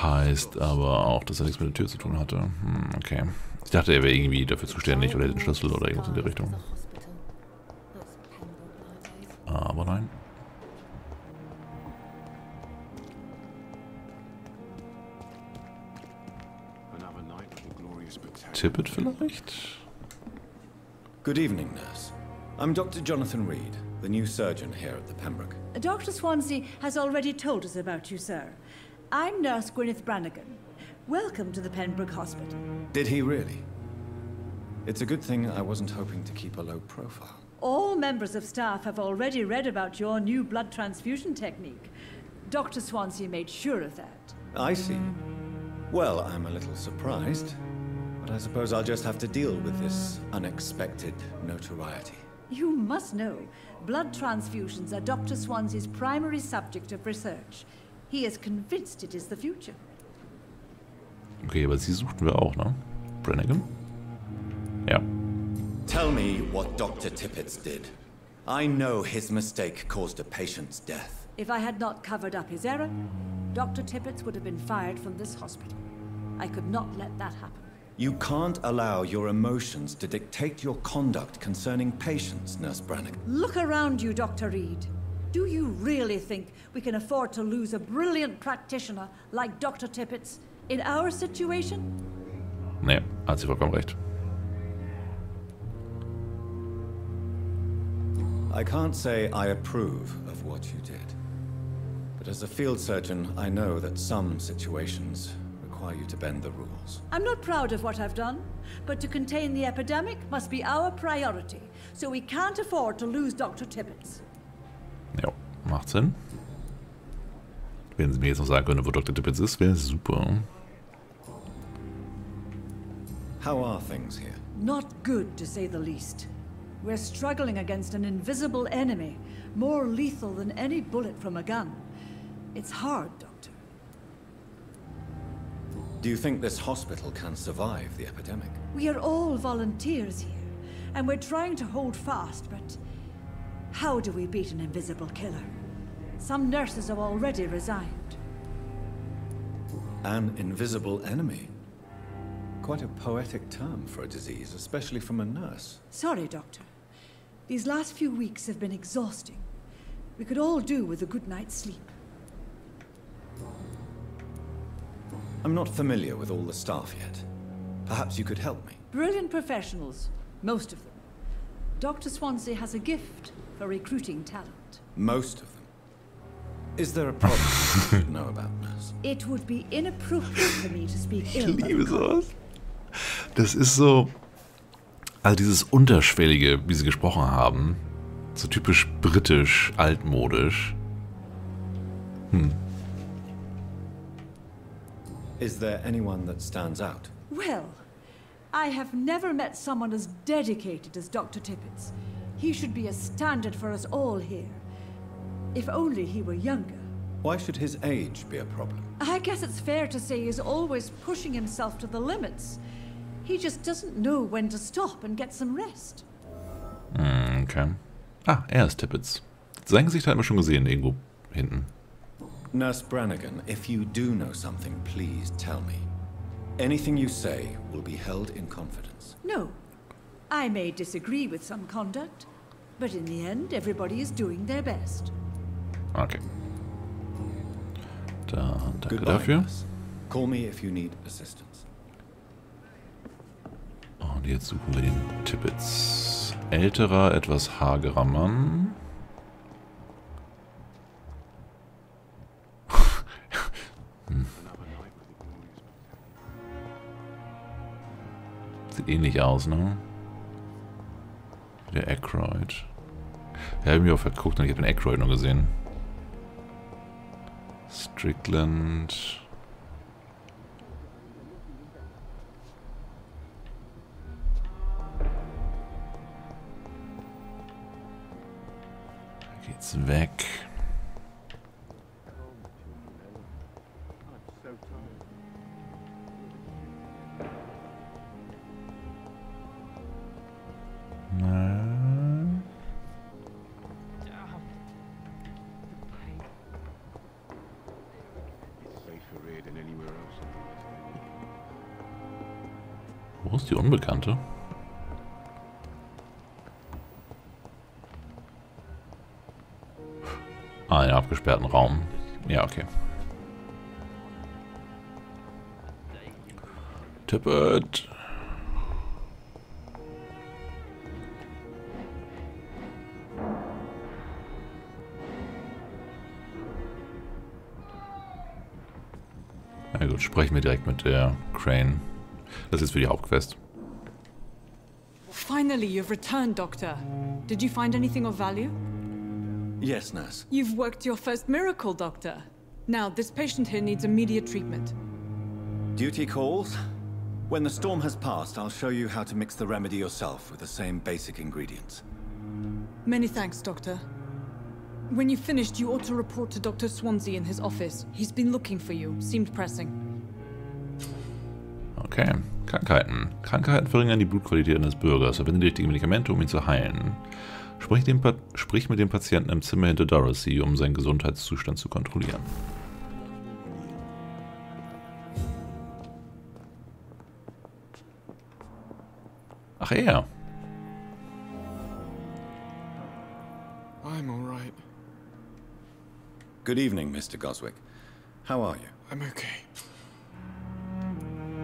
Heißt aber auch, dass er nichts mit der Tür zu tun hatte. Okay. Ich dachte, er wäre irgendwie dafür zuständig oder hätte den Schlüssel oder irgendwas in die Richtung. Aber nein. Tippett vielleicht? Good evening, nurse. I'm Dr. Jonathan Reed, the new surgeon here at the Pembroke. Dr. Swansea has already told us about you, sir. I'm Nurse Gwyneth Brannigan. Welcome to the Pembroke Hospital. Did he really? It's a good thing I wasn't hoping to keep a low profile. All members of staff have already read about your new blood transfusion technique. Dr. Swansea made sure of that. I see. Well, I'm a little surprised, but I suppose I'll just have to deal with this unexpected notoriety. You must know, blood transfusions are Dr. Swansea's primary subject of research. He is convinced it is the future. Okay, aber sie suchten wir auch, ne? Brannigan? Ja. Tell me what Dr. Tippett did. I know his mistake caused a patient's death. If I had not covered up his error, Dr. Tippett would have been fired from this hospital. I could not let that happen. You can't allow your emotions to dictate your conduct concerning patients, Nurse Brannigan. Look around you, Dr. Reed. Do you really think we can afford to lose a brilliant practitioner like Dr. Tippett in our situation? Nee, hat sie vollkommen recht. I can't say I approve of what you did. But as a field surgeon, I know that some situations require you to bend the rules. I'm not proud of what I've done, but to contain the epidemic must be our priority, so we can't afford to lose Dr. Tippett. Ja, macht Sinn. Wenn Sie mir jetzt noch sagen können, wo Dr. Tippett ist, wäre super. How are things here? Not good, to say the least. We're struggling against an invisible enemy, more lethal than any bullet from a gun. It's hard, Doctor. Do you think this hospital can survive the epidemic? We are all volunteers here, and we're trying to hold fast, but how do we beat an invisible killer? Some nurses have already resigned. An invisible enemy? Quite a poetic term for a disease, especially from a nurse. Sorry, Doctor. These last few weeks have been exhausting. We could all do with a good night's sleep. I'm not familiar with all the staff yet. Perhaps you could help me. Brilliant professionals, most of them. Dr. Swansea has a gift for recruiting talent. Most of them? Is there a problem you should know about, nurse? It would be inappropriate for me to speak ill. Ich liebe sowas. Das ist so, also dieses Unterschwellige, wie sie gesprochen haben, so typisch britisch, altmodisch. Is there anyone that stands out? Well, I have never met someone as dedicated as Dr. Tippett. He should be a standard for us all here. If only he were younger. Why should his age be a problem? I guess it's fair to say he's always pushing himself to the limits. He just doesn't know when to stop and get some rest. Okay. Ah, er ist Tippett. Sein Gesicht haben wir schon gesehen, irgendwo hinten. Nurse Brannigan, if you do know something, please tell me. Anything you say will be held in confidence. No. I may disagree with some conduct, but in the end, everybody is doing their best. Okay. Dann danke Goodbye, dafür. nurse. Call me if you need assistance. Und jetzt suchen wir den Tippets. Älterer, etwas hagerer Mann. Sieht ähnlich aus, ne? Der Aykroyd. Ja, hab ich mir auch verguckt und ich habe den Aykroyd noch gesehen. Strickland. Da geht's weg. Wo ist die Unbekannte? Ah, in einem abgesperrten Raum. Ja, okay. Tippet! Na gut, sprechen wir direkt mit der Crane. Das ist für die Hauptquest. Finally, you've returned, Doctor. Did you find anything of value? Yes, nurse. You've worked your first miracle, Doctor. Now, this patient here needs immediate treatment. Duty calls. When the storm has passed, I'll show you how to mix the remedy yourself with the same basic ingredients. Many thanks, Doctor. When you've finished, you ought to report to Dr. Swansea in his office. He's been looking for you. Seemed pressing. Okay. Krankheiten. Krankheiten verringern die Blutqualität eines Bürgers. Verwende die richtigen Medikamente, um ihn zu heilen. Sprich mit dem Patienten im Zimmer hinter Dorothy, um seinen Gesundheitszustand zu kontrollieren. Ach, er. I'm all right. Good evening, Mr. Goswick. How are you? I'm okay.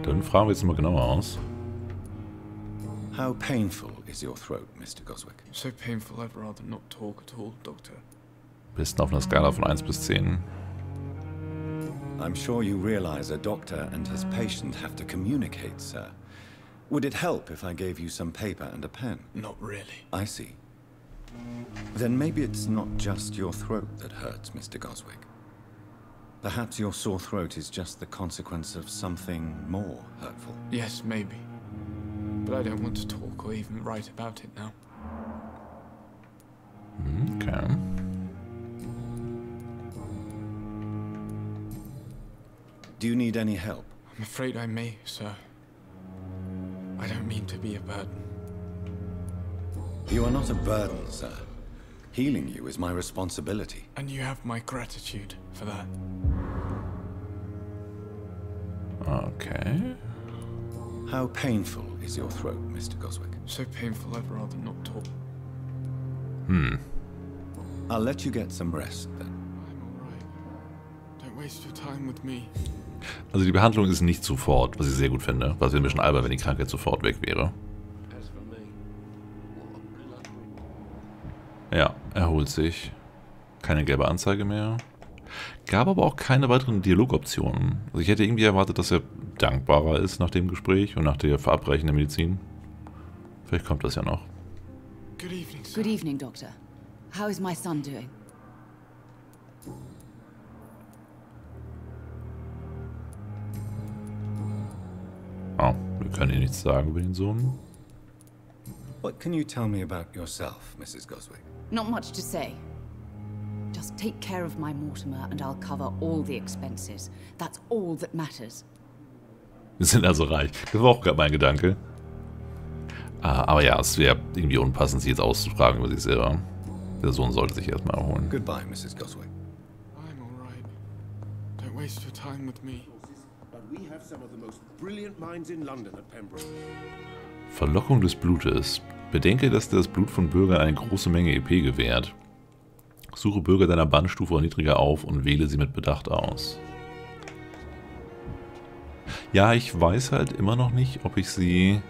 Dann fragen wir jetzt mal genauer aus. How painful is your throat, Mr. Goswick? So painful I'd rather not talk at all, Doctor. Besten auf einer Skala von 1 bis 10. I'm sure you realize a doctor and his patient have to communicate, sir. Would it help if I gave you some paper and a pen? Not really. I see. Then maybe it's not just your throat that hurts, Mr. Goswick. Perhaps your sore throat is just the consequence of something more hurtful. Yes, maybe. But I don't want to talk or even write about it now. Okay. Do you need any help? I'm afraid I may, sir. I don't mean to be a burden. You are not a burden, sir. Healing you is my responsibility. And you have my gratitude for that. Okay. How painful is your throat, Mr. Goswick? So painful I'd rather not talk. I'll let you get some rest, then. I'm all right. Don't waste your time with me. Also die Behandlung ist nicht sofort, was ich sehr gut finde. Was wäre ein bisschen albern, wenn die Krankheit sofort weg wäre. Ja, erholt sich. Keine gelbe Anzeige mehr. Gab aber auch keine weiteren Dialogoptionen. Also ich hätte irgendwie erwartet, dass er dankbarer ist nach dem Gespräch und nach der Verabreichung der Medizin. Vielleicht kommt das ja noch. Good evening, sir. Good evening, Doctor. How is my son doing? Oh, wir können ihr nichts sagen über den Sohn. What can you tell me about yourself, Mrs. Goswick? Not much to say. Just take care of my Mortimer and I'll cover all the expenses. That's all that matters. Wir sind also reich. Das war auch gerade mein Gedanke. Aber ja, es wäre irgendwie unpassend, sie jetzt auszufragen über sich selber. Der Sohn sollte sich erstmal erholen. Goodbye, Mrs. Goswick. I'm all right. Don't waste your time with me. But we have some of the most brilliant minds in London at Pembroke. Verlockung des Blutes. Bedenke, dass das Blut von Bürgern eine große Menge EP gewährt. Suche Bürger deiner Bannstufe oder niedriger auf und wähle sie mit Bedacht aus. Ja, ich weiß halt immer noch nicht, ob ich sie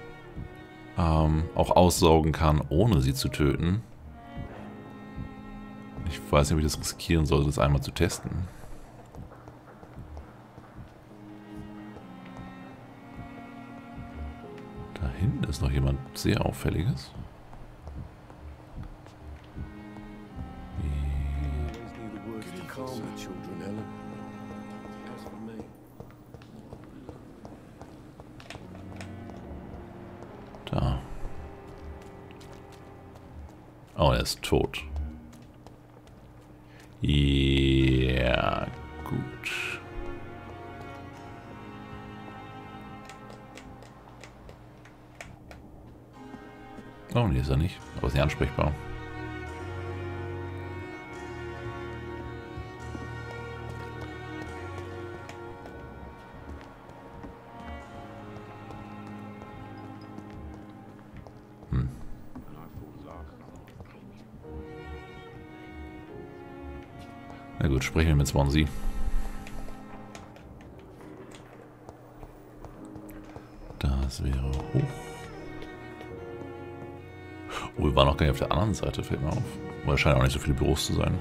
auch aussaugen kann, ohne sie zu töten. Ich weiß nicht, ob ich das riskieren sollte, das einmal zu testen. Da hinten ist noch jemand sehr Auffälliges. Da. Oh, er ist tot. Ja, gut. Oh, nee, ist er nicht. Aber ist nicht ansprechbar. Na gut, sprechen wir mit Swansea. Das wäre hoch. Oh, wir waren noch gar nicht auf der anderen Seite, fällt mir auf. Aber es scheinen auch nicht so viele Büros zu sein.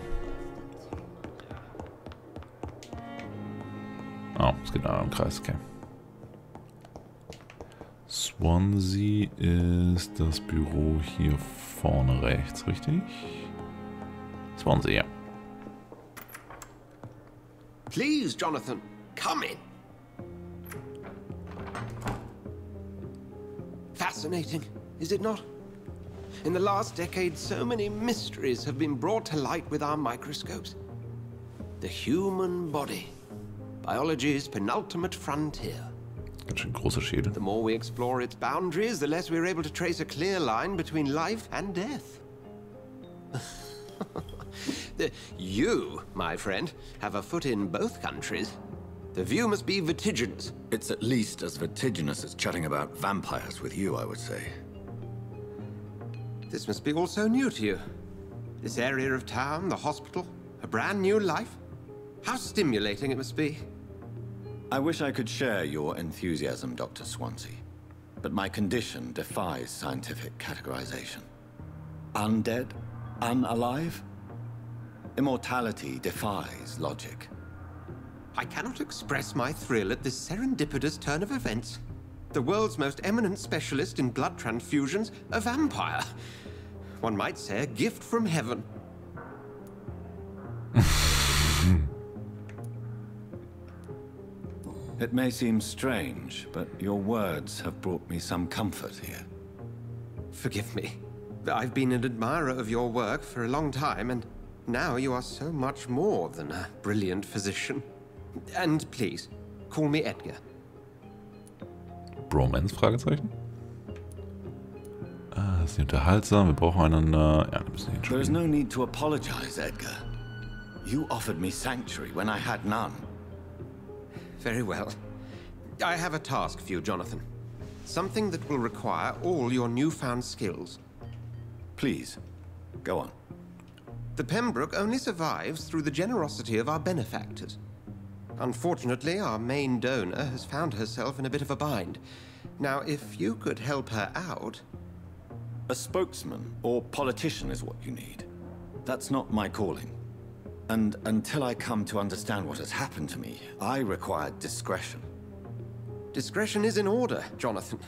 Oh, es geht noch im Kreis, okay. Swansea ist das Büro hier vorne rechts, richtig? Swansea, ja. Please, Jonathan, come in. Fascinating, is it not? In the last decade, so many mysteries have been brought to light with our microscopes. The human body, biology's penultimate frontier. Ganz schön große Schädel. The more we explore its boundaries, the less we're able to trace a clear line between life and death. You, my friend, have a foot in both countries. The view must be vertiginous. It's at least as vertiginous as chatting about vampires with you, I would say. This must be all so new to you. This area of town, the hospital, a brand new life. How stimulating it must be. I wish I could share your enthusiasm, Dr. Swansea. But my condition defies scientific categorization. Undead? Unalive? Immortality defies logic. I cannot express my thrill at this serendipitous turn of events. The world's most eminent specialist in blood transfusions, a vampire. One might say a gift from heaven. It may seem strange, but your words have brought me some comfort here. Forgive me. I've been an admirer of your work for a long time, and now you are so much more than a brilliant physician. And please, call me Edgar. Bromance? Fragezeichen. Ah, das ist nicht unterhaltsam. Wir brauchen einen. Ja, ein bisschen entschuldigen. There's no need to apologize, Edgar. You offered me sanctuary when I had none. Very well. I have a task for you, Jonathan. Something that will require all your newfound skills. Please, go on. The Pembroke only survives through the generosity of our benefactors. Unfortunately, our main donor has found herself in a bit of a bind. Now, if you could help her out... A spokesman or politician is what you need. That's not my calling. And until I come to understand what has happened to me, I require discretion. Discretion is in order, Jonathan.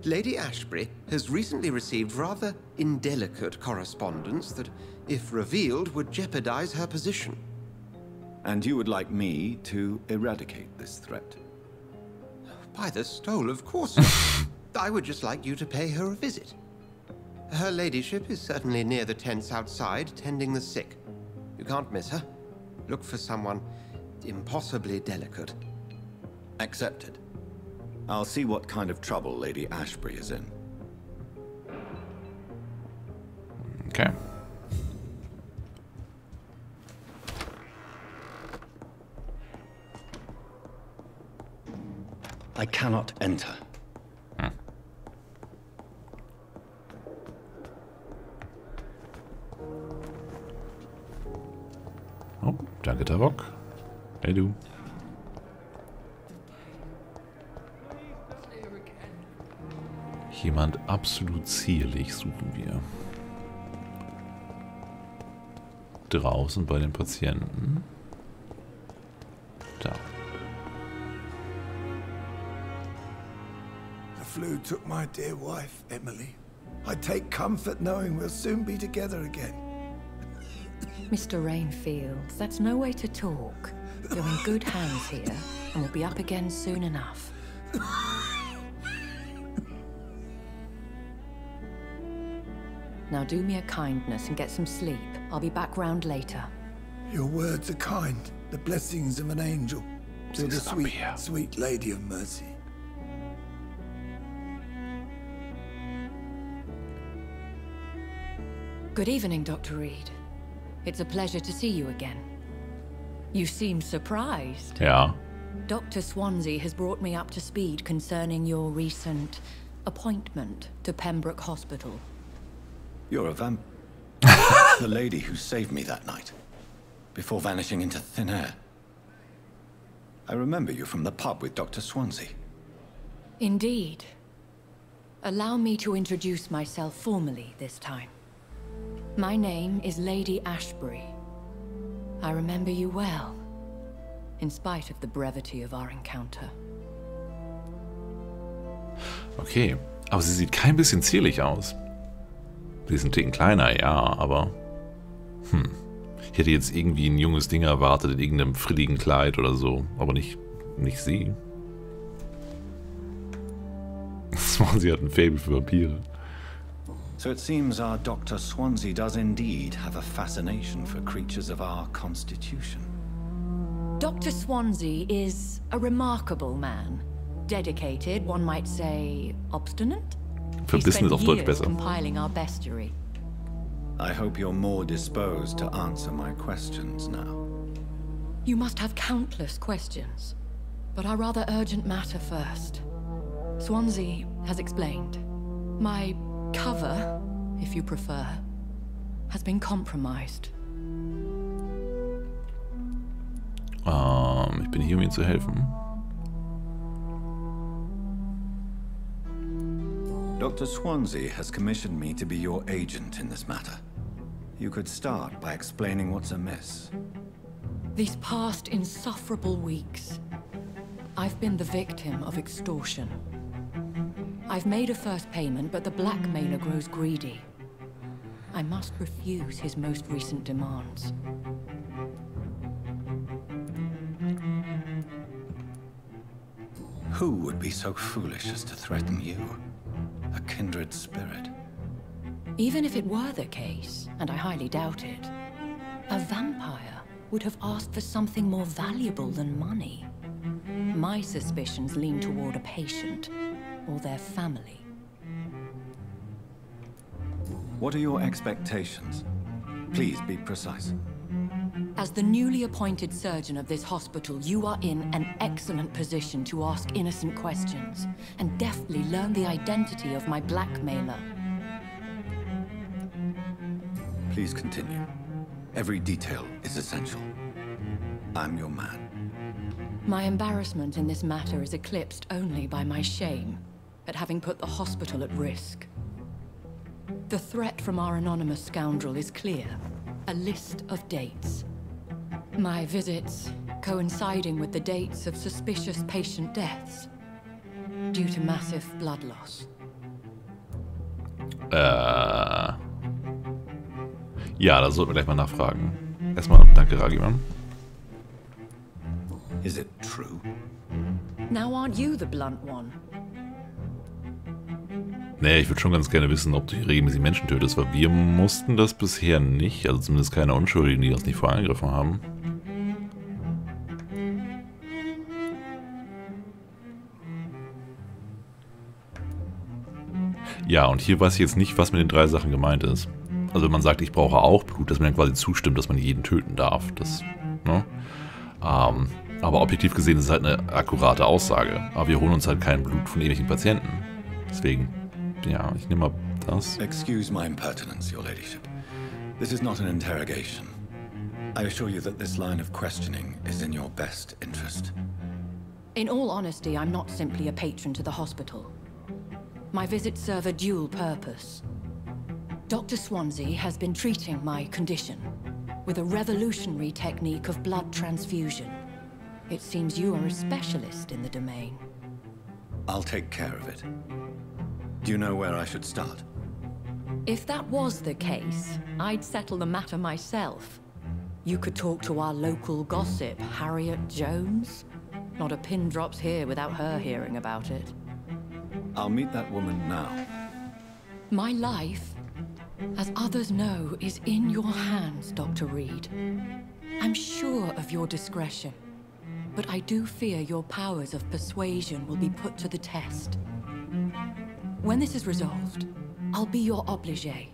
Lady Ashbury has recently received rather indelicate correspondence that, if revealed, would jeopardize her position. And you would like me to eradicate this threat? By the stole, of course not. I would just like you to pay her a visit. Her ladyship is certainly near the tents outside, tending the sick. You can't miss her. Look for someone impossibly delicate. Accepted. I'll see what kind of trouble Lady Ashbury is in. Okay. I cannot enter. Gitterrock. Hey du. Jemand absolut zierlich suchen wir. Draußen bei den Patienten. Da. The flu took my dear wife, Emily. I take comfort knowing we'll soon be together again. Mr. Rainfield, that's no way to talk. You're in good hands here, and we'll be up again soon enough. Now do me a kindness and get some sleep. I'll be back round later. Your words are kind, the blessings of an angel. To the sweet, sweet Lady of Mercy. Good evening, Dr. Reed. It's a pleasure to see you again. You seem surprised. Yeah. Dr. Swansea has brought me up to speed concerning your recent appointment to Pembroke Hospital. You're a vamp... the lady who saved me that night, before vanishing into thin air. I remember you from the pub with Dr. Swansea. Indeed. Allow me to introduce myself formally this time. My name is Lady Ashbury. I remember you well, in spite of the brevity of our encounter. Okay, aber sie sieht kein bisschen zierlich aus. Sie ist ein Ticken kleiner, ja, aber... Ich hätte jetzt irgendwie ein junges Ding erwartet in irgendeinem frilligen Kleid oder so, aber nicht sie. Sie hat ein Faible für Vampire. So it seems our Dr. Swansea does indeed have a fascination for creatures of our constitution. Dr. Swansea is a remarkable man. Dedicated, one might say, obstinate? Verbissen ist auf Deutsch besser. Compiling our bestiary. I hope you're more disposed to answer my questions now. You must have countless questions, but our rather urgent matter first. Swansea has explained. My cover, if you prefer, has been compromised. Ich bin hier, um Ihnen zu helfen. Dr. Swansea has commissioned me to be your agent in this matter. You could start by explaining what's amiss. These past insufferable weeks, I've been the victim of extortion. I've made a first payment, but the blackmailer grows greedy. I must refuse his most recent demands. Who would be so foolish as to threaten you? A kindred spirit. Even if it were the case, and I highly doubt it, a vampire would have asked for something more valuable than money. My suspicions lean toward a patient or their family. What are your expectations? Please be precise. As the newly appointed surgeon of this hospital, you are in an excellent position to ask innocent questions and deftly learn the identity of my blackmailer. Please continue. Every detail is essential. I'm your man. My embarrassment in this matter is eclipsed only by my shame at having put the hospital at risk. The threat from our anonymous scoundrel is clear. A list of dates. My visits coinciding with the dates of suspicious patient deaths due to massive blood loss. Ja, da sollten wir gleich mal nachfragen. Erstmal danke, Ragiman. Is it true? Now aren't you the blunt one? Nee, ich würde schon ganz gerne wissen, ob du hier regelmäßig Menschen tötest, weil wir mussten das bisher nicht, also zumindest keine Unschuldigen, die uns nicht vorher angegriffen haben. Ja, und hier weiß ich jetzt nicht, was mit den 3 Sachen gemeint ist. Also wenn man sagt, ich brauche auch Blut, dass man dann quasi zustimmt, dass man jeden töten darf. Das, ne? Aber objektiv gesehen ist es halt eine akkurate Aussage. Aber wir holen uns halt kein Blut von irgendwelchen Patienten. Deswegen, ja, ich nehme mal das. Excuse my impertinence, Your Ladyship. This is not an interrogation. I assure you that this line of questioning is in your best interest. In all honesty, I'm not simply a patron to the hospital. My visits serve a dual purpose. Dr. Swansea has been treating my condition with a revolutionary technique of blood transfusion. It seems you are a specialist in the domain. I'll take care of it. Do you know where I should start? If that was the case, I'd settle the matter myself. You could talk to our local gossip, Harriet Jones. Not a pin drops here without her hearing about it. I'll meet that woman now. My life, as others know, is in your hands, Dr. Reed. I'm sure of your discretion, but I do fear your powers of persuasion will be put to the test. When this is resolved, I'll be your obligé.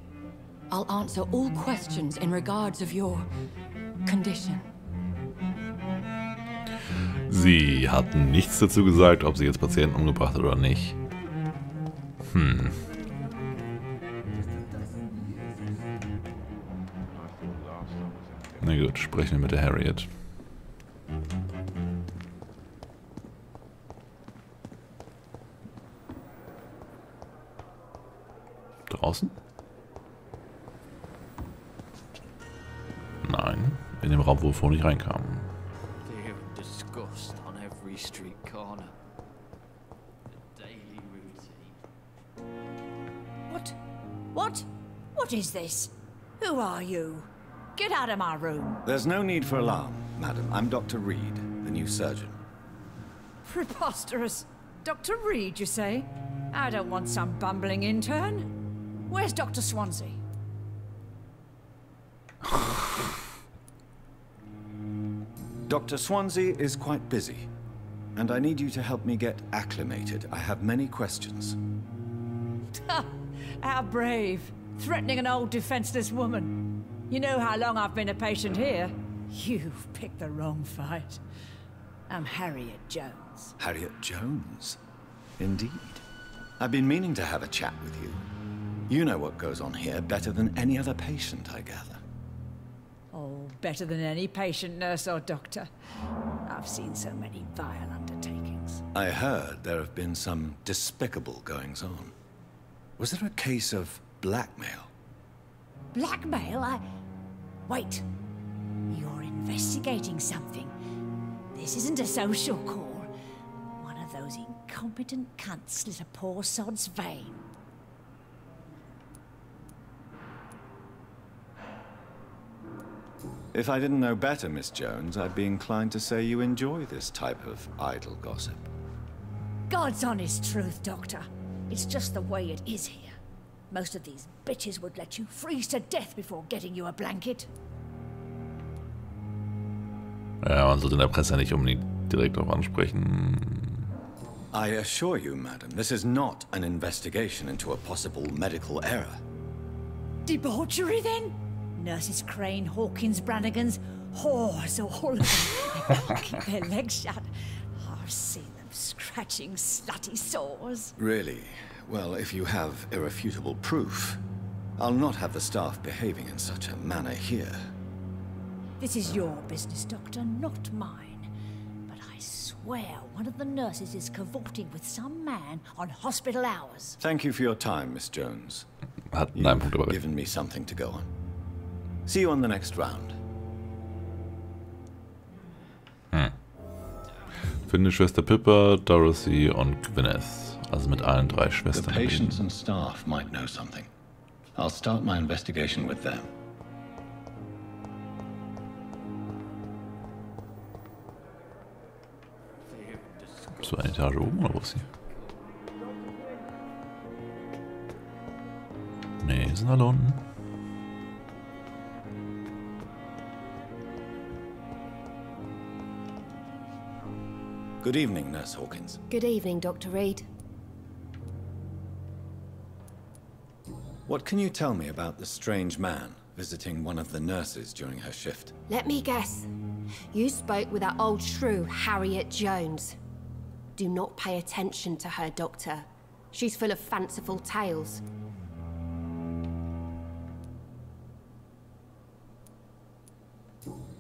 I'll answer all questions in regards of your condition. Sie hatten nichts dazu gesagt, ob sie jetzt Patienten umgebracht hat oder nicht. Na gut, sprechen wir mit der Harriet. Draußen? Nein, in dem Raum, wo wir vorhin nicht reinkamen. Fear and disgust on every street corner. The daily routine. What is this? Who are you? Get out of my room. There's no need for alarm, madam. I'm Dr. Reed, the new surgeon. Preposterous. Dr. Reed, you say? I don't want some bumbling intern. Where's Dr. Swansea? Dr. Swansea is quite busy, and I need you to help me get acclimated. I have many questions. How brave. Threatening an old defenseless woman. You know how long I've been a patient here? You've picked the wrong fight. I'm Harriet Jones. Harriet Jones? Indeed. I've been meaning to have a chat with you. You know what goes on here better than any other patient, I gather. Oh, better than any patient, nurse, or doctor. I've seen so many vile undertakings. I heard there have been some despicable goings-on. Was there a case of blackmail? Blackmail? Wait. You're investigating something. This isn't a social call. One of those incompetent cunts slit a poor sod's vein. If I didn't know better, Miss Jones, I'd be inclined to say you enjoy this type of idle gossip. God's honest truth, Doctor. It's just the way it is here. Most of these bitches would let you freeze to death before getting you a blanket. Ja, man sollte in der Presse nicht unbedingt direkt darauf ansprechen. I assure you, madam, this is not an investigation into a possible medical error. Debauchery, then? Nurses Crane, Hawkins, Brannigans, whores, all of them. They can't keep their legs shut. I've seen them scratching slutty sores. Really? Well, if you have irrefutable proof, I'll not have the staff behaving in such a manner here. This is your business, Doctor, not mine. But I swear one of the nurses is cavorting with some man on hospital hours. Thank you for your time, Miss Jones. You've given me something to go on. See you on the next round. Finde Schwester Pippa, Dorothy und Gwyneth. Also mit allen drei The Schwestern. patients and staff might know something. I'll start my investigation with them. So eine Etage oben oder wo ist sie? Nee, sind alle unten. Good evening, Nurse Hawkins. Good evening, Dr. Reed. What can you tell me about the strange man visiting one of the nurses during her shift? Let me guess. You spoke with that old shrew, Harriet Jones. Do not pay attention to her, Doctor. She's full of fanciful tales.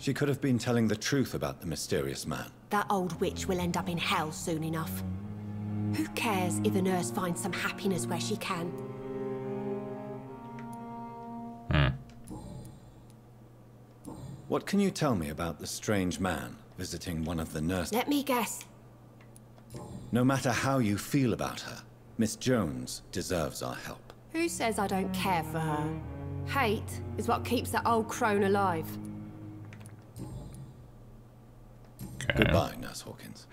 She could have been telling the truth about the mysterious man. That old witch will end up in hell soon enough. Who cares if a nurse finds some happiness where she can? What can you tell me about the strange man visiting one of the nurses? Let me guess. No matter how you feel about her, Miss Jones deserves our help. Who says I don't care for her? Hate is what keeps that old crone alive. Okay. Goodbye, Nurse Hawkins.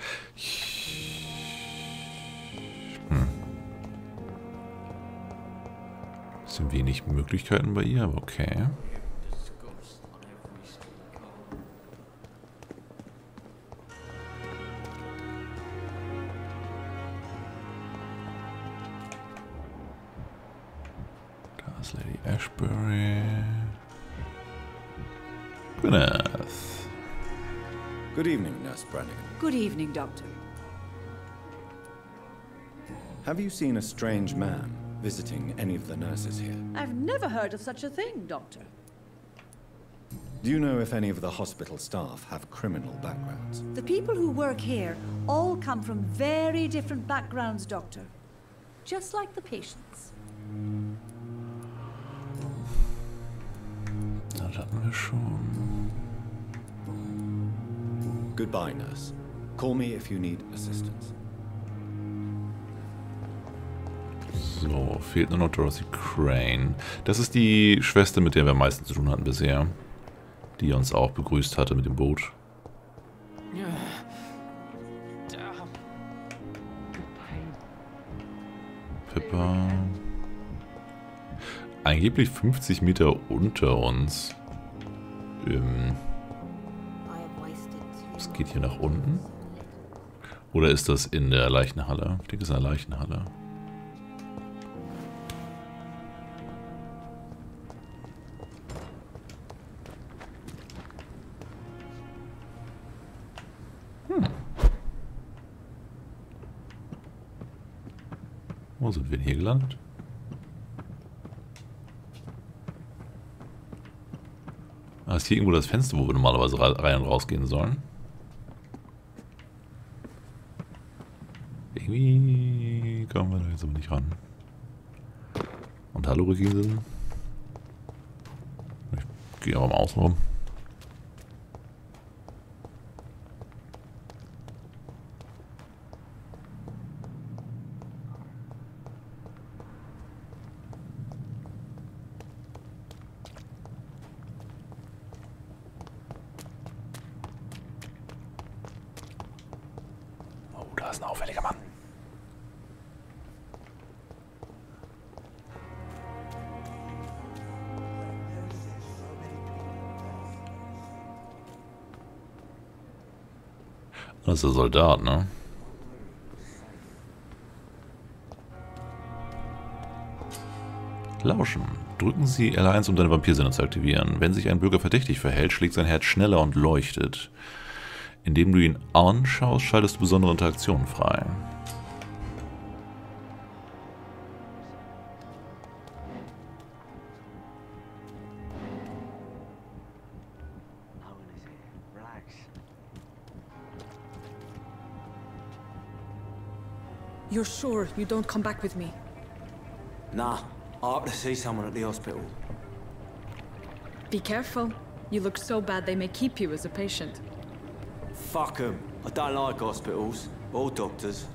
Es sind wenig Möglichkeiten bei ihr, aber okay. Da ist Lady Ashbury. Gwyneth. Good evening, Nurse Brannigan. Good evening, Doctor. Have you seen a strange man visiting any of the nurses here? I've never heard of such a thing, Doctor. Do you know if any of the hospital staff have criminal backgrounds? The people who work here all come from very different backgrounds, Doctor. Just like the patients. Das hatten wir schon. Goodbye, Nurse. Call me if you need assistance. So, fehlt nur noch Dorothy Crane. Das ist die Schwester, mit der wir am meisten zu tun hatten bisher. Die uns auch begrüßt hatte mit dem Boot. Pippa. Angeblich 50 Meter unter uns. Es geht hier nach unten. Oder ist das in der Leichenhalle? Ich denke, das ist in der Leichenhalle. Wo sind wir denn hier gelandet? Ah, ist hier irgendwo das Fenster, wo wir normalerweise rein und rausgehen sollen? Irgendwie kommen wir da jetzt aber nicht ran. Und hallo, Regine. Ich gehe aber mal außen rum. Da ist ein auffälliger Mann. Das ist der Soldat, ne? Lauschen. Drücken Sie L1, um deine Vampirsinne zu aktivieren. Wenn sich ein Bürger verdächtig verhält, schlägt sein Herz schneller und leuchtet. Indem du ihn anschaust, schaltest du besondere Interaktionen frei. You're sure you don't come back with me? Nah, I have to see someone at the hospital. Be careful. You look so bad they may keep you as a patient. Fuck 'em. I don't like hospitals, or doctors.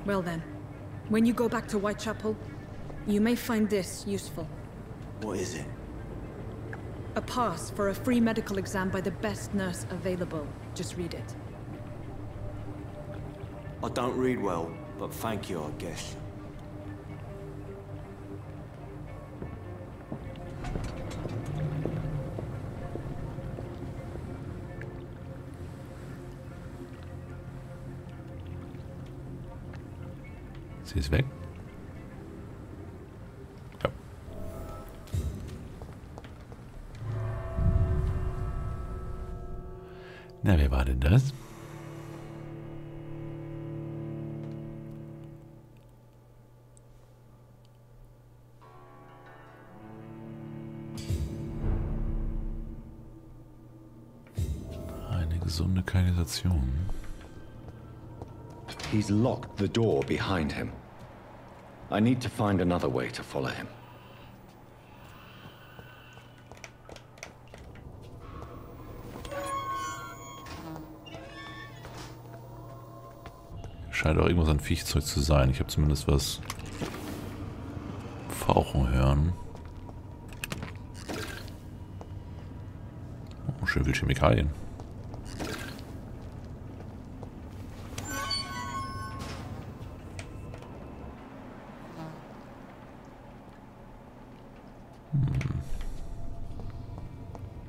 Well then, when you go back to Whitechapel, you may find this useful. What is it? A pass for a free medical exam by the best nurse available. Just read it. I don't read well, but thank you, I guess. Sie ist weg. Ja. Na, wer war denn das? Gesunde Kanalisation. He's locked the door behind him. I need to find another way to follow him. Scheint auch irgendwas an Viechzeug zu sein. Ich habe zumindest was fauchen hören. Oh, schön viel Chemikalien.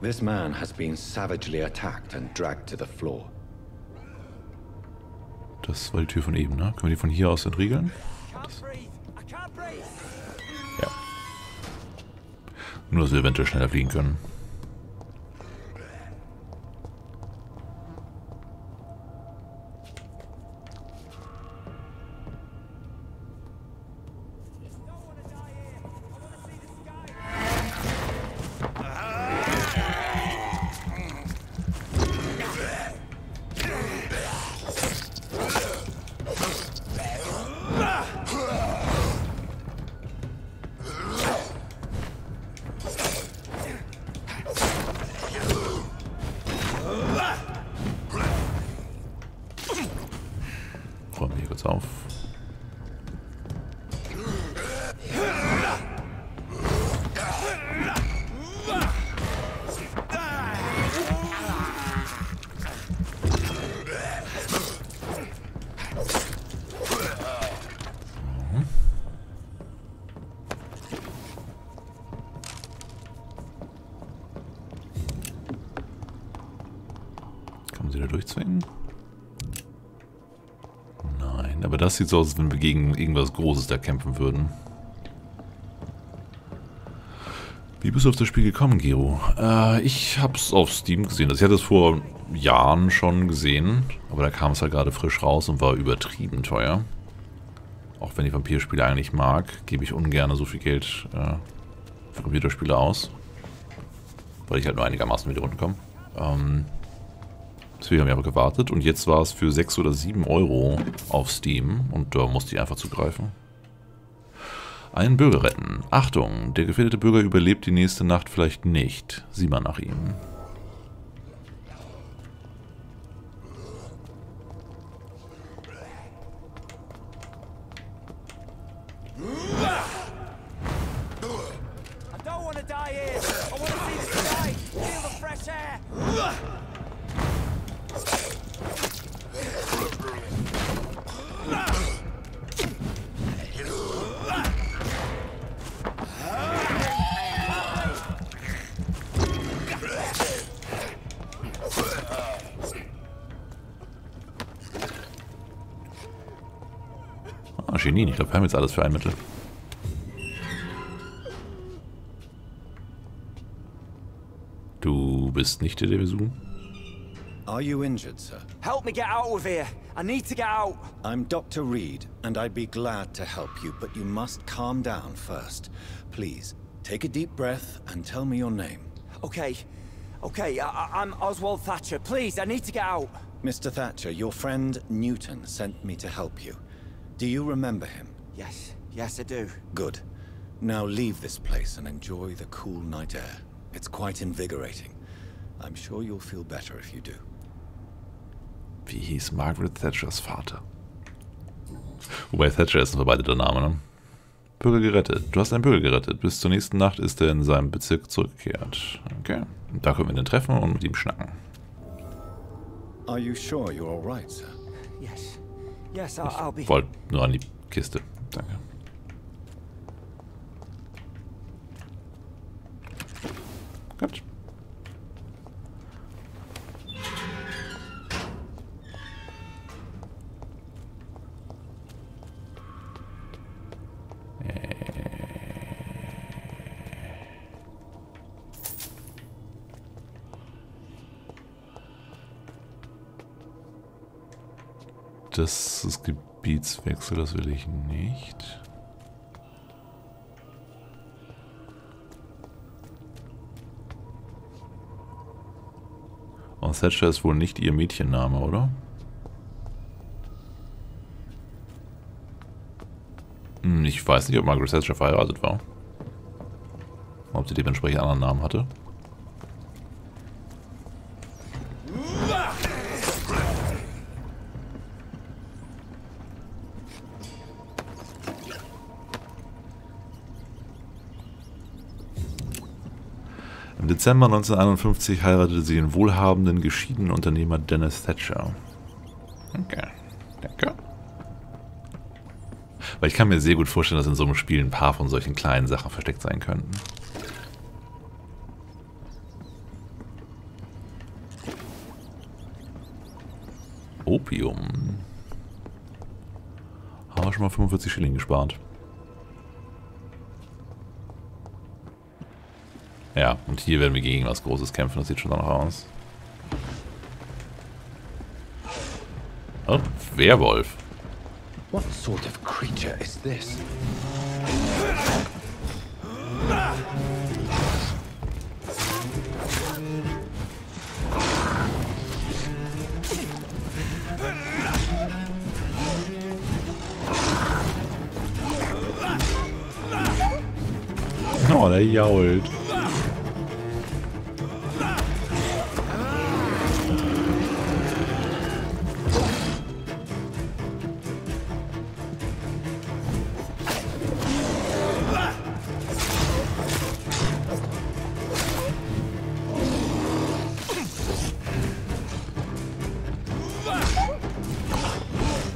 This man has been savagely attacked and dragged to the floor. Das war die Tür von eben, ne? Können wir die von hier aus entriegeln? Ja. Nur, dass wir eventuell schneller fliegen können. Räumen wir hier kurz auf. Kann man sie da durchzwingen? Nein, aber das sieht so aus, als wenn wir gegen irgendwas Großes da kämpfen würden. Wie bist du auf das Spiel gekommen, Gero? Ich hab's auf Steam gesehen. Ich hatte es vor Jahren schon gesehen, aber da kam es halt gerade frisch raus und war übertrieben teuer. Auch wenn ich Vampirspiele eigentlich mag, gebe ich ungern so viel Geld für Computerspiele aus. Weil ich halt nur einigermaßen mit runterkomme. Deswegen haben wir aber gewartet und jetzt war es für 6 oder 7 Euro auf Steam und da musste ich einfach zugreifen. Einen Bürger retten. Achtung, der gefährdete Bürger überlebt die nächste Nacht vielleicht nicht. Sieh mal nach ihm. Genie, ich glaube, wir haben jetzt alles für ein Mittel. Du bist nicht der wir suchen? Are you injured, sir? Help me get out of here. I need to get out. I'm Dr. Reed, and I'd be glad to help you, but you must calm down first. Please, take a deep breath and tell me your name. Okay. I'm Oswald Thatcher. Please, I need to get out. Mr. Thatcher, your friend Newton sent me to help you. Do you remember him? Yes, I do. Good. Now leave this place and enjoy the cool night air. It's quite invigorating. I'm sure you'll feel better if you do. Wie hieß Margaret Thatchers Vater? Wobei Thatcher ist ein verbreiteter Name, ne? Bürger gerettet. Du hast einen Bürger gerettet. Bis zur nächsten Nacht ist er in seinem Bezirk zurückgekehrt. Okay. Und da können wir den treffen und mit ihm schnacken. Are you sure you're all right, sir? Yes, I'll be... Ich wollte nur an die Kiste. Danke. Gut. Das ist Gebietswechsel, das will ich nicht. Thatcher ist wohl nicht ihr Mädchenname, oder? Ich weiß nicht, ob Margaret Thatcher verheiratet war. Ob sie dementsprechend einen anderen Namen hatte. Im Dezember 1951 heiratete sie den wohlhabenden, geschiedenen Unternehmer Dennis Thatcher. Okay, danke. Weil ich kann mir sehr gut vorstellen, dass in so einem Spiel ein paar von solchen kleinen Sachen versteckt sein könnten. Opium. Haben wir schon mal 45 Schilling gespart. Ja, und hier werden wir gegen was Großes kämpfen, das sieht schon danach aus. Oh, Werwolf. What sort of creature is this? Oh, der jault.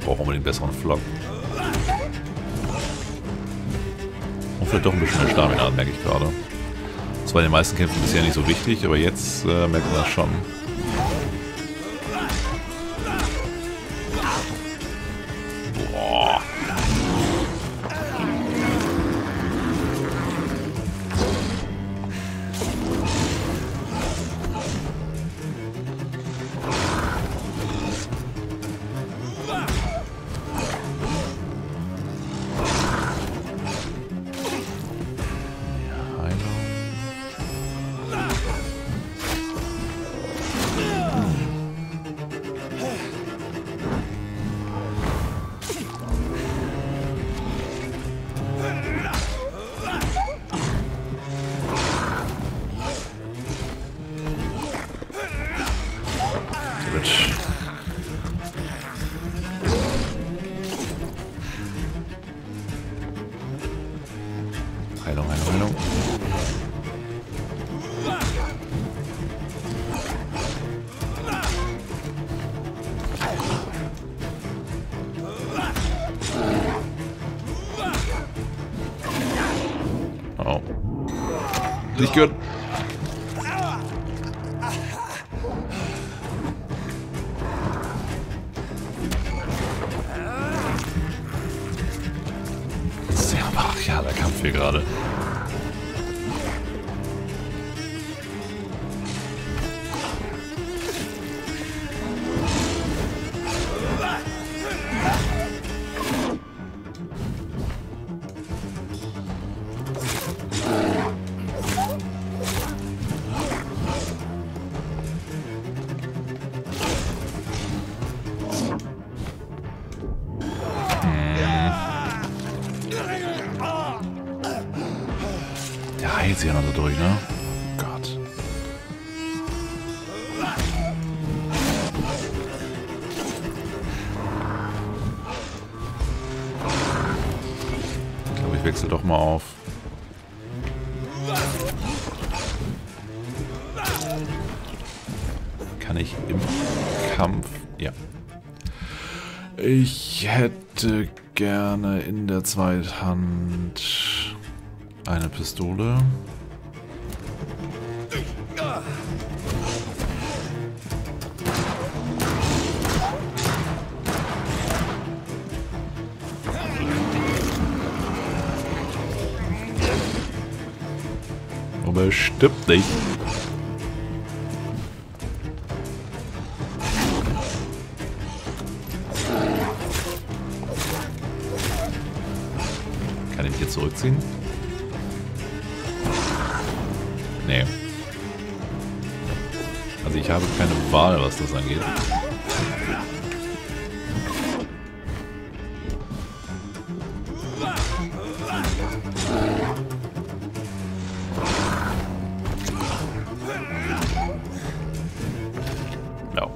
Brauchen wir den besseren Flock. Und vielleicht doch ein bisschen mehr Stamina, merke ich gerade. Das war in den meisten Kämpfen bisher nicht so wichtig, aber jetzt merkt man das schon. Boah. Heilung. Oh. Nicht gut. Sehr brachialer Kampf hier gerade. Heilt sie ja noch so durch, ne? Gott. Ich glaube, ich wechsle doch mal auf. Kann ich im Kampf... Ja. Ich hätte gerne in der Zweithand eine Pistole. Aber er stirbt nicht. Kann ich mich hier zurückziehen? Nee. Also quasi. Ich habe keine Wahl, was das angeht. Ja.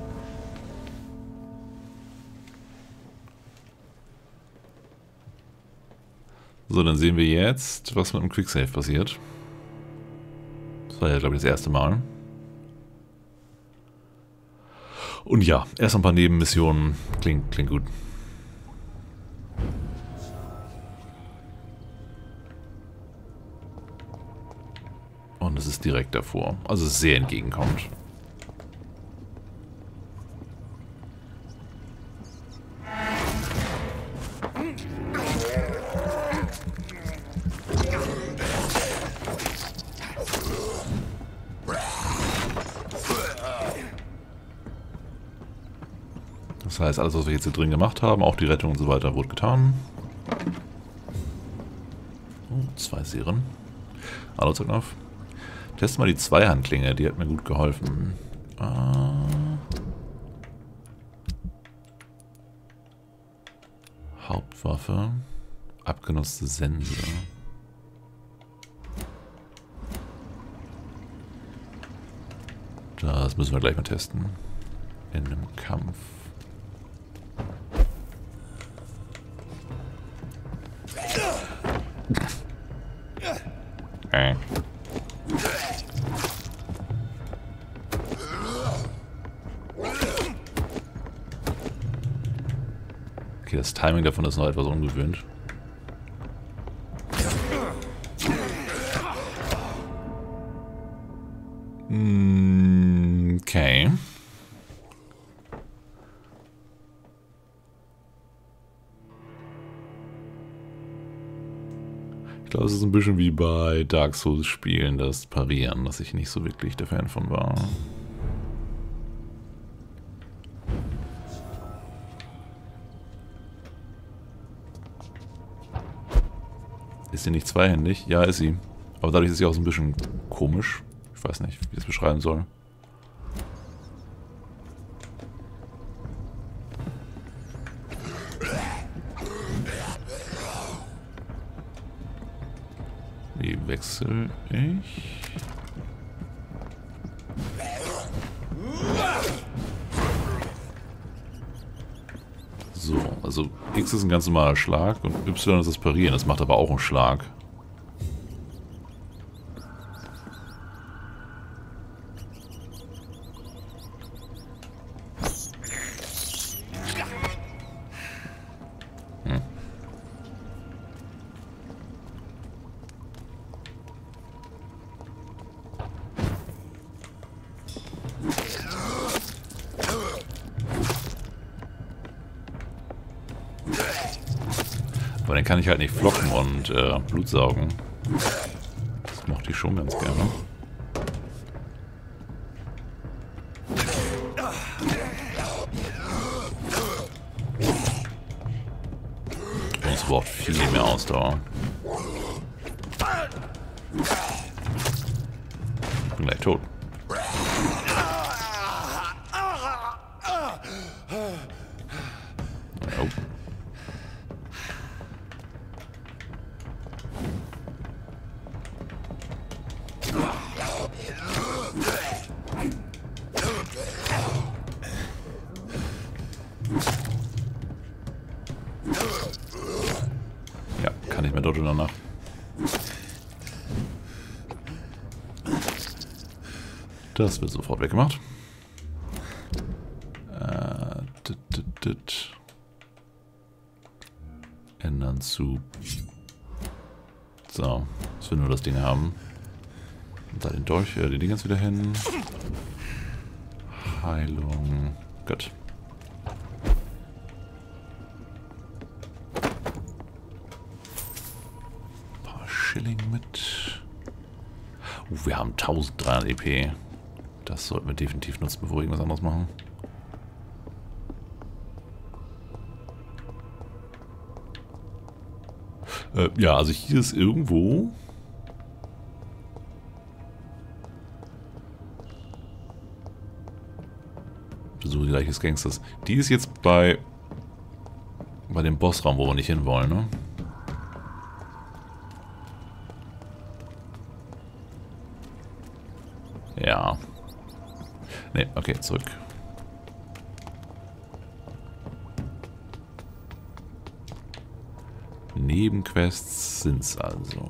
So, dann sehen wir jetzt, was mit dem Quicksave passiert. Das war ja, glaube ich, das erste Mal. Und ja, erst ein paar Nebenmissionen. Klingt gut. Und es ist direkt davor. Also sehr entgegenkommt. Das heißt, alles, was wir jetzt hier drin gemacht haben, auch die Rettung und so weiter, wurde getan. Oh, 2 Serien. Hallo, Zucknopf. Test mal die Zweihandklinge, die hat mir gut geholfen. Hauptwaffe. Abgenutzte Sense. Das müssen wir gleich mal testen. In einem Kampf. Okay, das Timing davon ist noch etwas ungewöhnt. Okay. Ich glaube, es ist ein bisschen wie bei Dark Souls Spielen, das Parieren, dass ich nicht so wirklich der Fan von war. Ist sie nicht zweihändig? Ja, ist sie. Aber dadurch ist sie auch so ein bisschen komisch. Ich weiß nicht, wie ich es beschreiben soll. Wie wechsle ich? So, also X ist ein ganz normaler Schlag und Y ist das Parieren. Das macht aber auch einen Schlag. Aber den kann ich halt nicht flocken und Blut saugen. Das mochte ich schon ganz gerne. Und es braucht viel mehr Ausdauer. Ich bin gleich tot. Oh. Ja, kann ich mehr dort oder nach. Das wird sofort weggemacht. Ändern zu. So, dass wir nur das Ding haben. Und da den Dolch, die Dinge wieder hin. Heilung. Gut. Ein paar Schilling mit. Wir haben 1300 EP. Das sollten wir definitiv nutzen, bevor wir irgendwas anderes machen. Ja, also hier ist irgendwo... Reich des Gangsters. Die ist jetzt bei dem Bossraum, wo wir nicht hinwollen, ne? Ja. Ne, okay, zurück. Nebenquests sind's also.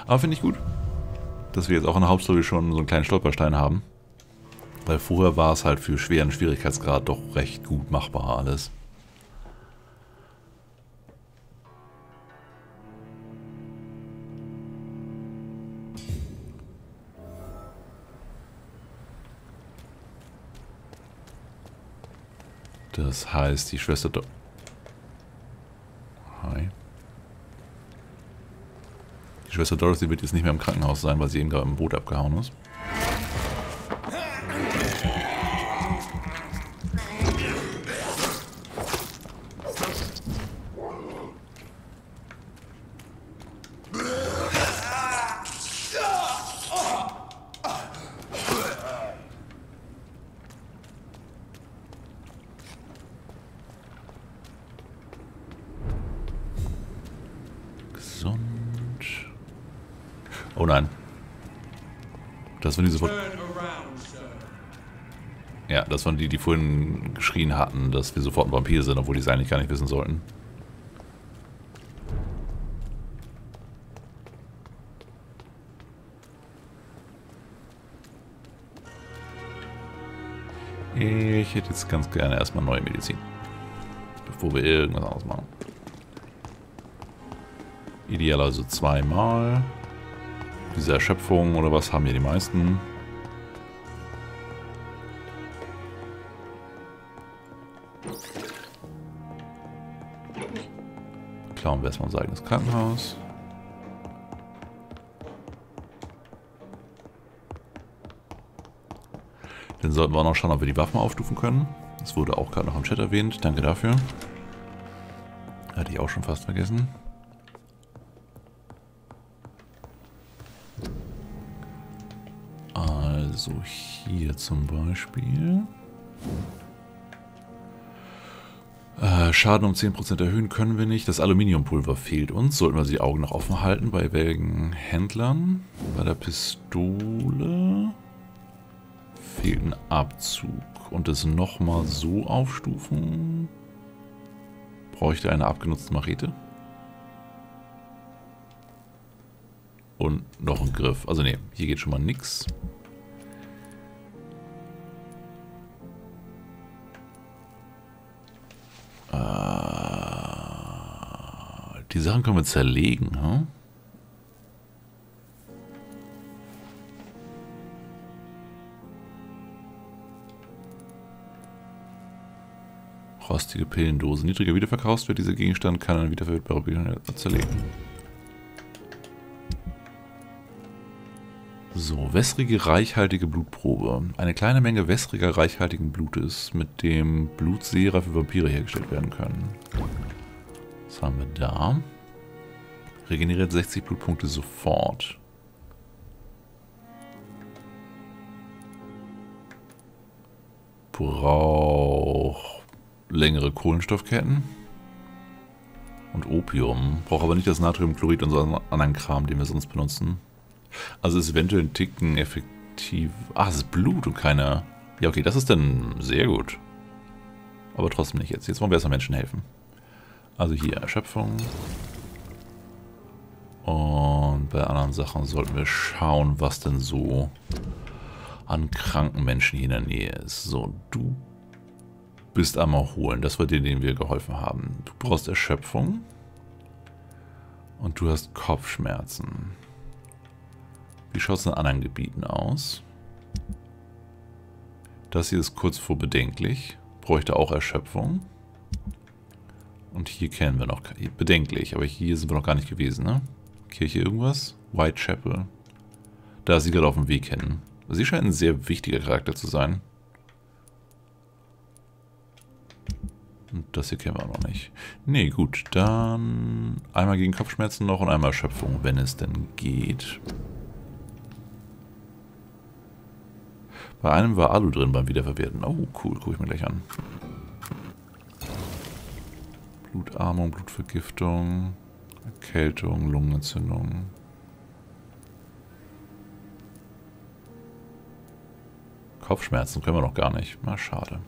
Aber finde ich gut, dass wir jetzt auch in der Hauptstory schon so einen kleinen Stolperstein haben. Weil vorher war es halt für schweren Schwierigkeitsgrad doch recht gut machbar alles. Das heißt, die Schwester... Hi. Die Schwester Dorothy wird jetzt nicht mehr im Krankenhaus sein, weil sie eben gerade im Boot abgehauen ist. Oh nein. Das waren die sofort... Ja, das waren die vorhin geschrien hatten, dass wir sofort ein Vampir sind, obwohl die es eigentlich gar nicht wissen sollten. Ich hätte jetzt ganz gerne erstmal neue Medizin. Bevor wir irgendwas anderes machen. Ideal also zweimal. Diese Erschöpfung oder was haben hier die meisten? Klauen wir erstmal unser eigenes Krankenhaus. Dann sollten wir auch noch schauen, ob wir die Waffen aufstufen können. Das wurde auch gerade noch im Chat erwähnt. Danke dafür. Hatte ich auch schon fast vergessen. Also hier zum Beispiel. Schaden um 10% erhöhen können wir nicht. Das Aluminiumpulver fehlt uns. Sollten wir die Augen noch offen halten bei welchen Händlern. Bei der Pistole fehlt ein Abzug. Und das nochmal so aufstufen. Bräuchte eine abgenutzte Machete. Und noch ein Griff. Also ne, hier geht schon mal nichts. Die Sachen können wir zerlegen, hm? Rostige Pillendose. Niedriger Wiederverkaufswert. Dieser Gegenstand kann eine wiederverwertbare Pille zerlegen. So, wässrige, reichhaltige Blutprobe. Eine kleine Menge wässriger, reichhaltigen Blutes, mit dem Blutsera für Vampire hergestellt werden können. Was haben wir da? Regeneriert 60 Blutpunkte sofort. Braucht längere Kohlenstoffketten. Und Opium. Braucht aber nicht das Natriumchlorid und so anderen Kram, den wir sonst benutzen. Also ist eventuell ein Ticken effektiv... Ach, es ist Blut und keine... Ja, okay, das ist dann sehr gut. Aber trotzdem nicht jetzt. Jetzt wollen wir erstmal Menschen helfen. Also hier Erschöpfung. Und bei anderen Sachen sollten wir schauen, was denn so an kranken Menschen hier in der Nähe ist. So, du bist einmal holen. Das war der, den wir geholfen haben. Du brauchst Erschöpfung. Und du hast Kopfschmerzen. Wie schaut es in anderen Gebieten aus? Das hier ist kurz vor bedenklich. Bräuchte auch Erschöpfung. Und hier kennen wir noch bedenklich, aber hier sind wir noch gar nicht gewesen, ne? Kirche irgendwas? Whitechapel. Da ist sie gerade auf dem Weg hin. Sie scheint ein sehr wichtiger Charakter zu sein. Und das hier kennen wir auch noch nicht. Nee, gut. Dann einmal gegen Kopfschmerzen noch und einmal Erschöpfung, wenn es denn geht. Bei einem war Alu drin beim Wiederverwerten. Oh, cool, gucke ich mir gleich an. Blutarmung, Blutvergiftung, Erkältung, Lungenentzündung. Kopfschmerzen können wir noch gar nicht. Na, schade.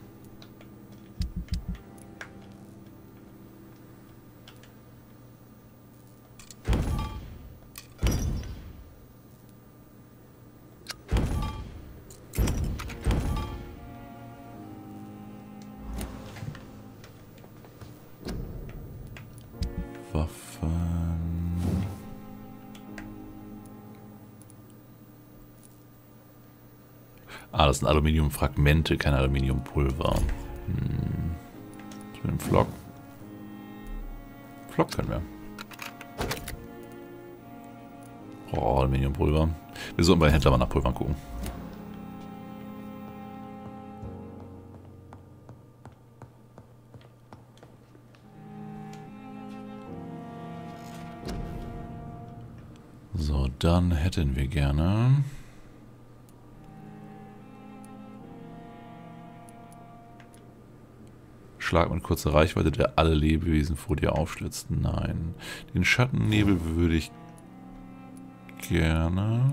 Ah, das sind Aluminiumfragmente, kein Aluminiumpulver. Mit dem Flock. Flock können wir. Oh, Aluminiumpulver. Wir sollten bei Händler mal nach Pulvern gucken. So, dann hätten wir gerne... Schlag mit kurzer Reichweite, der alle Lebewesen vor dir aufschlitzt. Nein. Den Schattennebel würde ich gerne...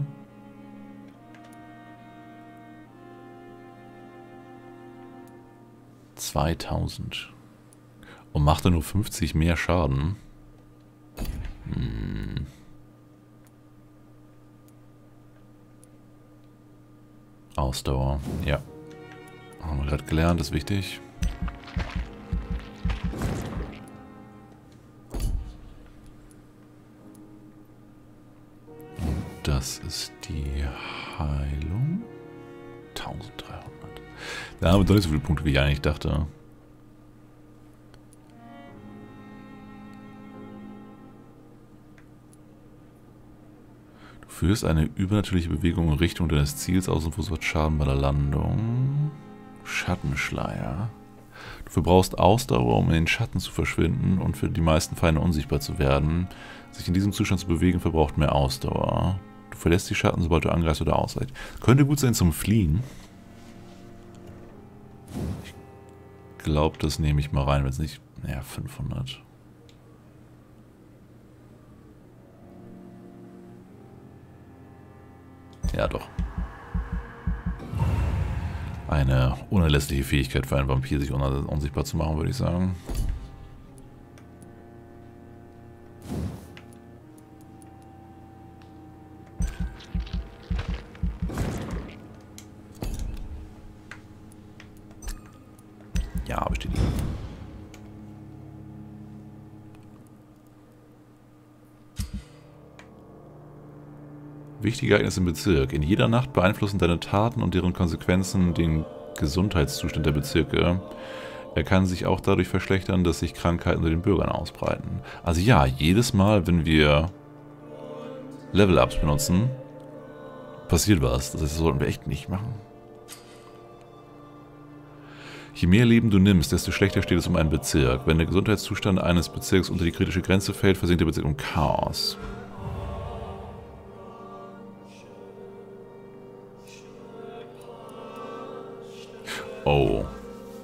$2000. Und macht er nur 50 mehr Schaden? Ausdauer. Ja. Haben wir gerade gelernt, ist wichtig. Das ist die Heilung. 1300. Da haben wir doch nicht so viele Punkte, wie ich eigentlich dachte. Du führst eine übernatürliche Bewegung in Richtung deines Ziels aus und versuchst Schaden bei der Landung. Schattenschleier. Du verbrauchst Ausdauer, um in den Schatten zu verschwinden und für die meisten Feinde unsichtbar zu werden. Sich in diesem Zustand zu bewegen, verbraucht mehr Ausdauer. Du verlässt die Schatten, sobald du angreifst oder ausweichst. Könnte gut sein zum Fliehen. Ich glaube, das nehme ich mal rein, wenn es nicht... Naja, 500. Ja, doch. Eine unerlässliche Fähigkeit für einen Vampir, sich unsichtbar zu machen, würde ich sagen. Ja, bestätigt. Wichtige Ereignisse im Bezirk. In jeder Nacht beeinflussen deine Taten und deren Konsequenzen den Gesundheitszustand der Bezirke. Er kann sich auch dadurch verschlechtern, dass sich Krankheiten unter den Bürgern ausbreiten. Also ja, jedes Mal, wenn wir Level-Ups benutzen, passiert was. Das sollten wir echt nicht machen. Je mehr Leben du nimmst, desto schlechter steht es um einen Bezirk. Wenn der Gesundheitszustand eines Bezirks unter die kritische Grenze fällt, versinkt der Bezirk im Chaos. Oh.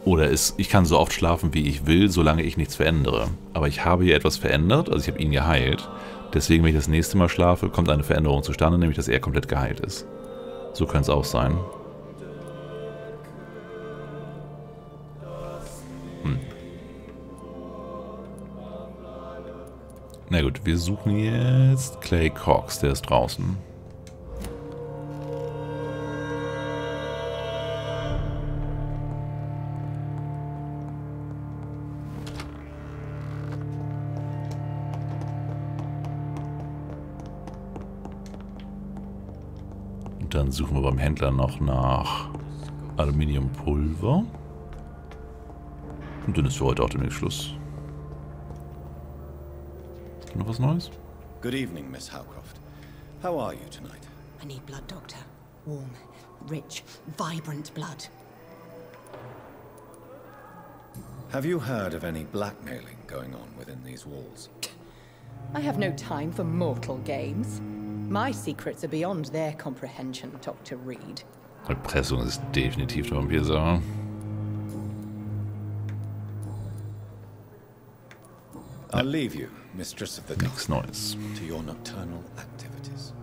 Oder ich kann so oft schlafen, wie ich will, solange ich nichts verändere. Aber ich habe hier etwas verändert, also ich habe ihn geheilt. Deswegen, wenn ich das nächste Mal schlafe, kommt eine Veränderung zustande, nämlich dass er komplett geheilt ist. So könnte es auch sein. Na gut, wir suchen jetzt Clay Cox, der ist draußen. Und dann suchen wir beim Händler noch nach Aluminiumpulver. Und dann ist für heute auch demnächst Schluss. Noch was Neues? Good evening, Miss Howcroft. How are you tonight? I need blood, Doctor. Warm, rich, vibrant blood. Have you heard of any blackmailing going on within these walls? I have no time for mortal games. My secrets are beyond their comprehension, Dr. Reed. Erpressung ist definitiv eine Vampir-Sache. I'll leave you, Mistress of the Nichts Neues. to your nocturnal activities.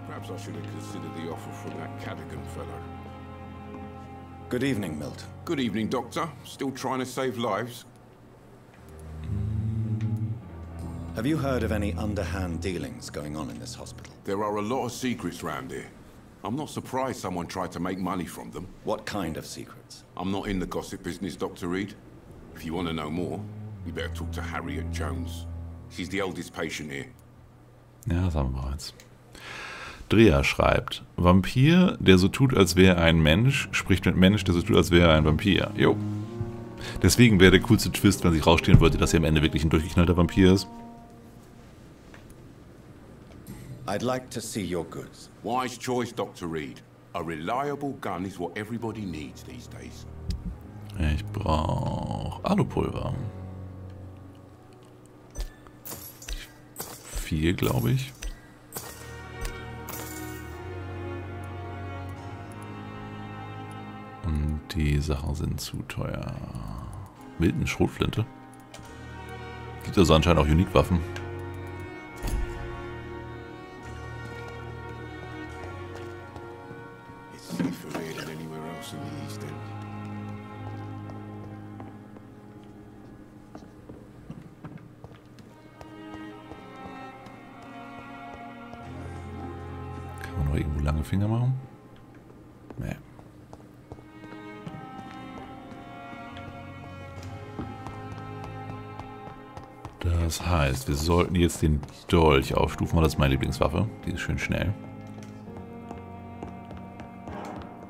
Perhaps I should have considered the offer from that Cadogan fellow. Good evening, Milt. Good evening, Doctor. Still trying to save lives? Have you heard of any underhand dealings going on in this hospital? There are a lot of secrets round here. I'm not surprised someone tried to make money from them. What kind of secrets? I'm not in the gossip business, Dr. Reed. If you want to know more, you better talk to Harriet Jones. She's the oldest patient here. Ja, das haben wir bereits. Drea schreibt, Vampir, der so tut, als wäre er ein Mensch, spricht mit Mensch, der so tut, als wäre er ein Vampir. Jo. Deswegen wäre der coolste Twist, wenn sich rausstehen würde, dass er am Ende wirklich ein durchgeknallter Vampir ist. I'd like to see your goods. Wise choice, Dr. Reed. A reliable gun is what everybody needs these days. Ich brauche Alupulver. 4, glaube ich. Und die Sachen sind zu teuer. Wilden Schrotflinte. Gibt also anscheinend auch Unique-Waffen. Kann man noch irgendwo lange Finger machen? Nee. Das heißt, wir sollten jetzt den Dolch aufstufen, weil das ist meine Lieblingswaffe. Die ist schön schnell.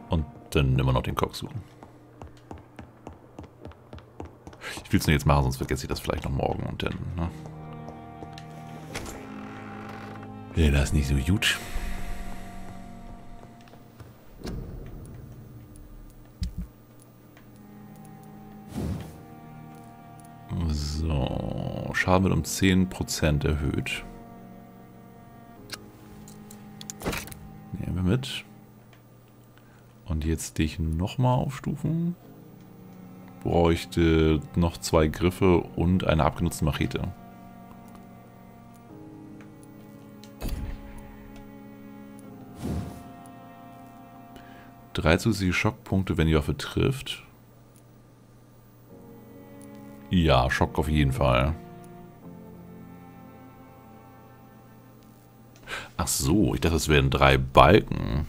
Und dann immer noch den Kopf suchen. Ich will es nur jetzt machen, sonst vergesse ich das vielleicht noch morgen und dann, ne? Ja, das ist nicht so gut. So, Schaden wird um 10% erhöht. Nehmen wir mit. Und jetzt dich nochmal aufstufen. Bräuchte noch 2 Griffe und eine abgenutzte Machete. Drei zusätzliche Schockpunkte, wenn die Waffe trifft. Ja, Schock auf jeden Fall. Ach so, ich dachte, es wären 3 Balken.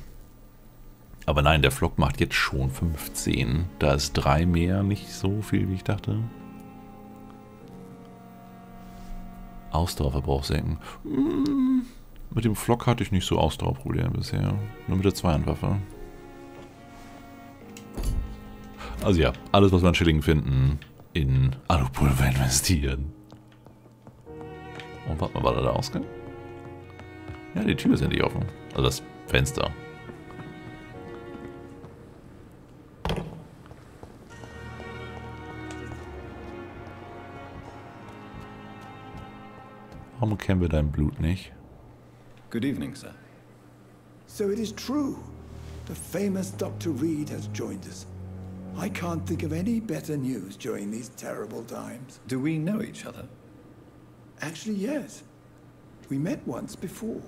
Aber nein, der Flock macht jetzt schon 15. Da ist 3 mehr, nicht so viel, wie ich dachte. Ausdauerverbrauch senken. Mit dem Flock hatte ich nicht so Ausdauerprobleme bisher. Nur mit der Zweihandwaffe. Also ja, alles, was wir an Schillingen finden, in Alupulver investieren. Und warte mal, war da der Ausgang? Ja, die Tür ist endlich offen. Also das Fenster. Warum kennen wir dein Blut nicht? Good evening, sir. So it is true. The famous Dr. Reed has joined us. I can't think of any better news during these terrible times. Do we know each other? Actually, yes. We met once before,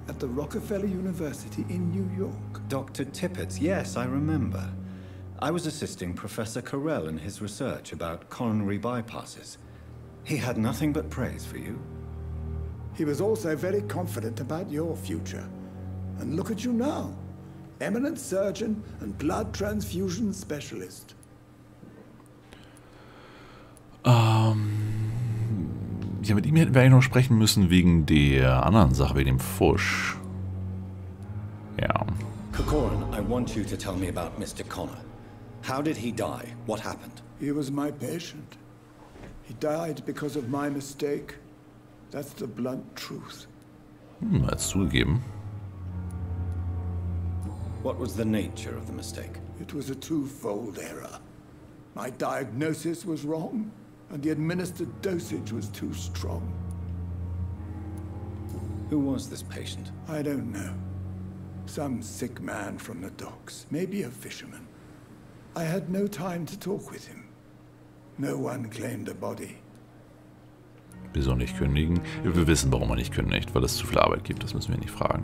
at the Rockefeller University in New York. Dr. Tippett, yes, I remember. I was assisting Professor Carell in his research about coronary bypasses. He had nothing but praise for you. He was also very confident about your future. And look at you now. Eminent surgeon and blood transfusion specialist. Ja, mit ihm hätten wir eigentlich noch sprechen müssen wegen der anderen Sache, wegen dem Fusch. Ja. Corcoran, I want you to tell me about Mr. Connor. How did he die? What happened? He was my patient. He died because of my mistake. That's the blunt truth. Er hat's zugegeben. What was the nature of the mistake? It was a twofold error. My diagnosis was wrong, and the administered dosage was too strong. Who was this patient? I don't know. Some sick man from the docks, maybe a fisherman. I had no time to talk with him. No one claimed a body. Wieso nicht kündigen? Wir wissen, warum er nicht kündigt, weil es zu viel Arbeit gibt. Das müssen wir nicht fragen.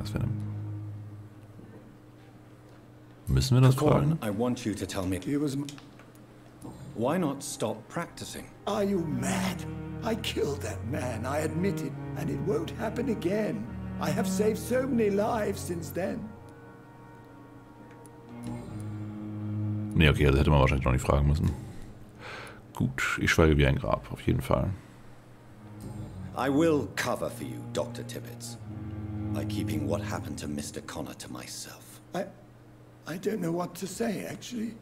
Müssen wir das fragen? I want you to tell me. Why not stop practicing? Are you mad? I killed that man, I admit it, and it won't happen again. I have saved so many lives since then. Nee, okay, also hätte man wahrscheinlich noch nicht fragen müssen. Gut, ich schweige wie ein Grab, auf jeden Fall. I will cover for you, Dr. Tibbets, by keeping what happened to Mr. Connor to myself. I don't know what to say, actually.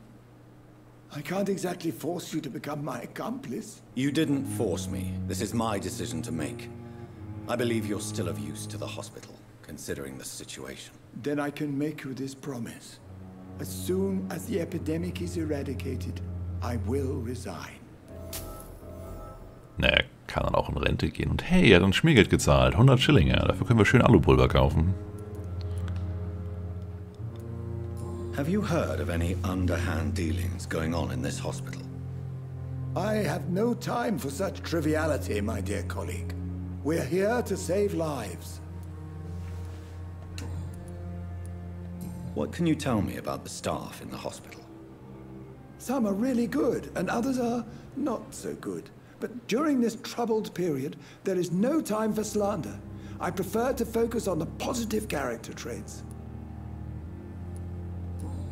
I can't exactly force you to become my accomplice. You didn't force me. This is my decision to make. I believe you're still of use to the hospital, considering the situation. Then I can make you this promise. As soon as the epidemic is eradicated, I will resign. Naja, kann dann auch in Rente gehen. Und hey, er hat uns Schmiergeld gezahlt. 100 Schillinge. Dafür können wir schön Alupulver kaufen. Have you heard of any underhand dealings going on in this hospital? I have no time for such triviality, my dear colleague. We're here to save lives. What can you tell me about the staff in the hospital? Some are really good, and others are not so good. But during this troubled period, there is no time for slander. I prefer to focus on the positive character traits.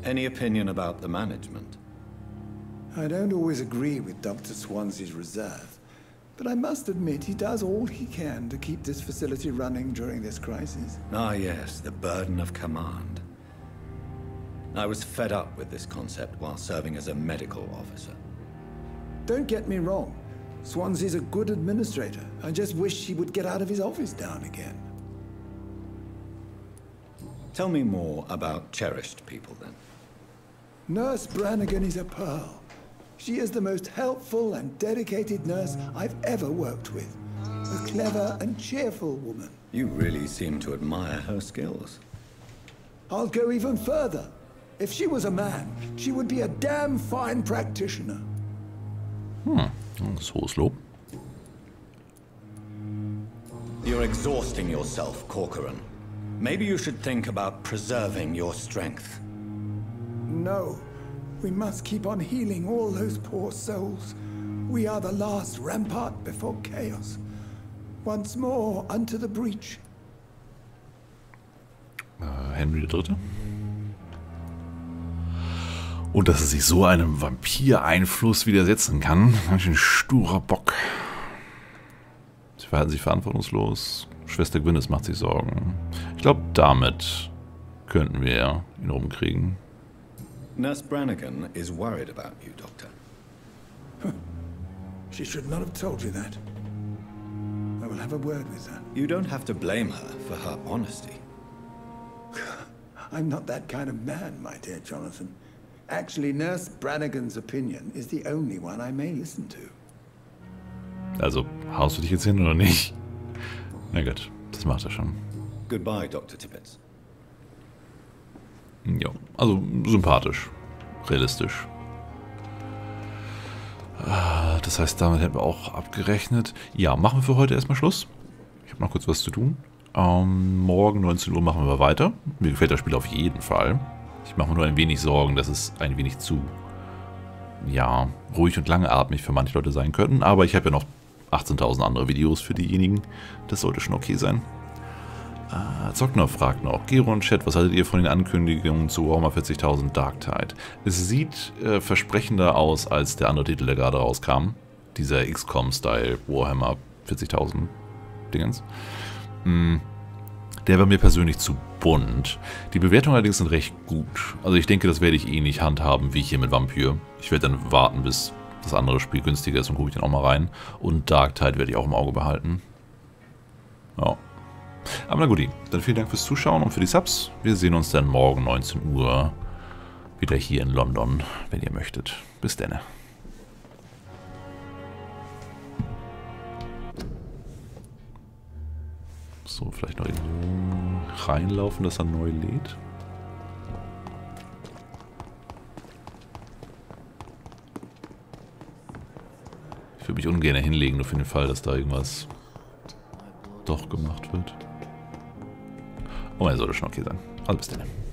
Any opinion about the management? I don't always agree with Dr. Swansea's reserve, but I must admit he does all he can to keep this facility running during this crisis. Ah yes, the burden of command. I was fed up with this concept while serving as a medical officer. Don't get me wrong. Swansea's a good administrator. I just wish he would get out of his office down again. Tell me more about cherished people, then. Nurse Brannigan is a pearl. She is the most helpful and dedicated nurse I've ever worked with. A clever and cheerful woman. You really seem to admire her skills. I'll go even further. If she was a man, she would be a damn fine practitioner. Das hohes Lob. You're exhausting yourself, Corcoran. Maybe you should think about preserving your strength. No. We must keep on healing all those poor souls. We are the last rampart before chaos. Once more unto the breach. Henry III. Und dass er sich so einem Vampir-Einfluss widersetzen kann. Ein sturer Bock. Sie verhalten sich verantwortungslos. Schwester Gwyneth macht sich Sorgen. Ich glaube, damit könnten wir ihn rumkriegen. Nurse Brannigan is worried about you, Doctor. She should not have told you that. I will have a word with her. You don't have to blame her for her honesty. I'm not that kind of man, my dear Jonathan. Actually, Nurse Brannigan's opinion is the only one I may listen to. Also, haust du dich jetzt hin oder nicht? Na gut, das macht er schon. Goodbye, Dr. Tibbets. Ja, also sympathisch, realistisch. Das heißt, damit hätten wir auch abgerechnet. Ja, machen wir für heute erstmal Schluss. Ich habe noch kurz was zu tun. Morgen 19 Uhr machen wir weiter. Mir gefällt das Spiel auf jeden Fall. Ich mache mir nur ein wenig Sorgen, dass es ein wenig zu, ja, ruhig und langatmig für manche Leute sein könnten. Aber ich habe ja noch 18.000 andere Videos für diejenigen. Das sollte schon okay sein. Zockner fragt noch, Gero und Chat, was haltet ihr von den Ankündigungen zu Warhammer 40.000 Dark Tide? Es sieht versprechender aus als der andere Titel, der gerade rauskam. Dieser XCOM-Style Warhammer 40.000 Dingens. Der war mir persönlich zu bunt. Die Bewertungen allerdings sind recht gut. Also ich denke, das werde ich eh nicht handhaben, wie ich hier mit Vampyr. Ich werde dann warten, bis das andere Spiel günstiger ist und gucke ich dann auch mal rein. Und Dark Tide werde ich auch im Auge behalten. Ja. Aber na gut, dann vielen Dank fürs Zuschauen und für die Subs. Wir sehen uns dann morgen 19 Uhr wieder hier in London, wenn ihr möchtet. Bis dann. So, vielleicht noch irgendwo reinlaufen, dass er neu lädt. Ich würde mich ungern hinlegen, nur für den Fall, dass da irgendwas doch gemacht wird. Oh, er sollte schon okay sein. Also bis dann.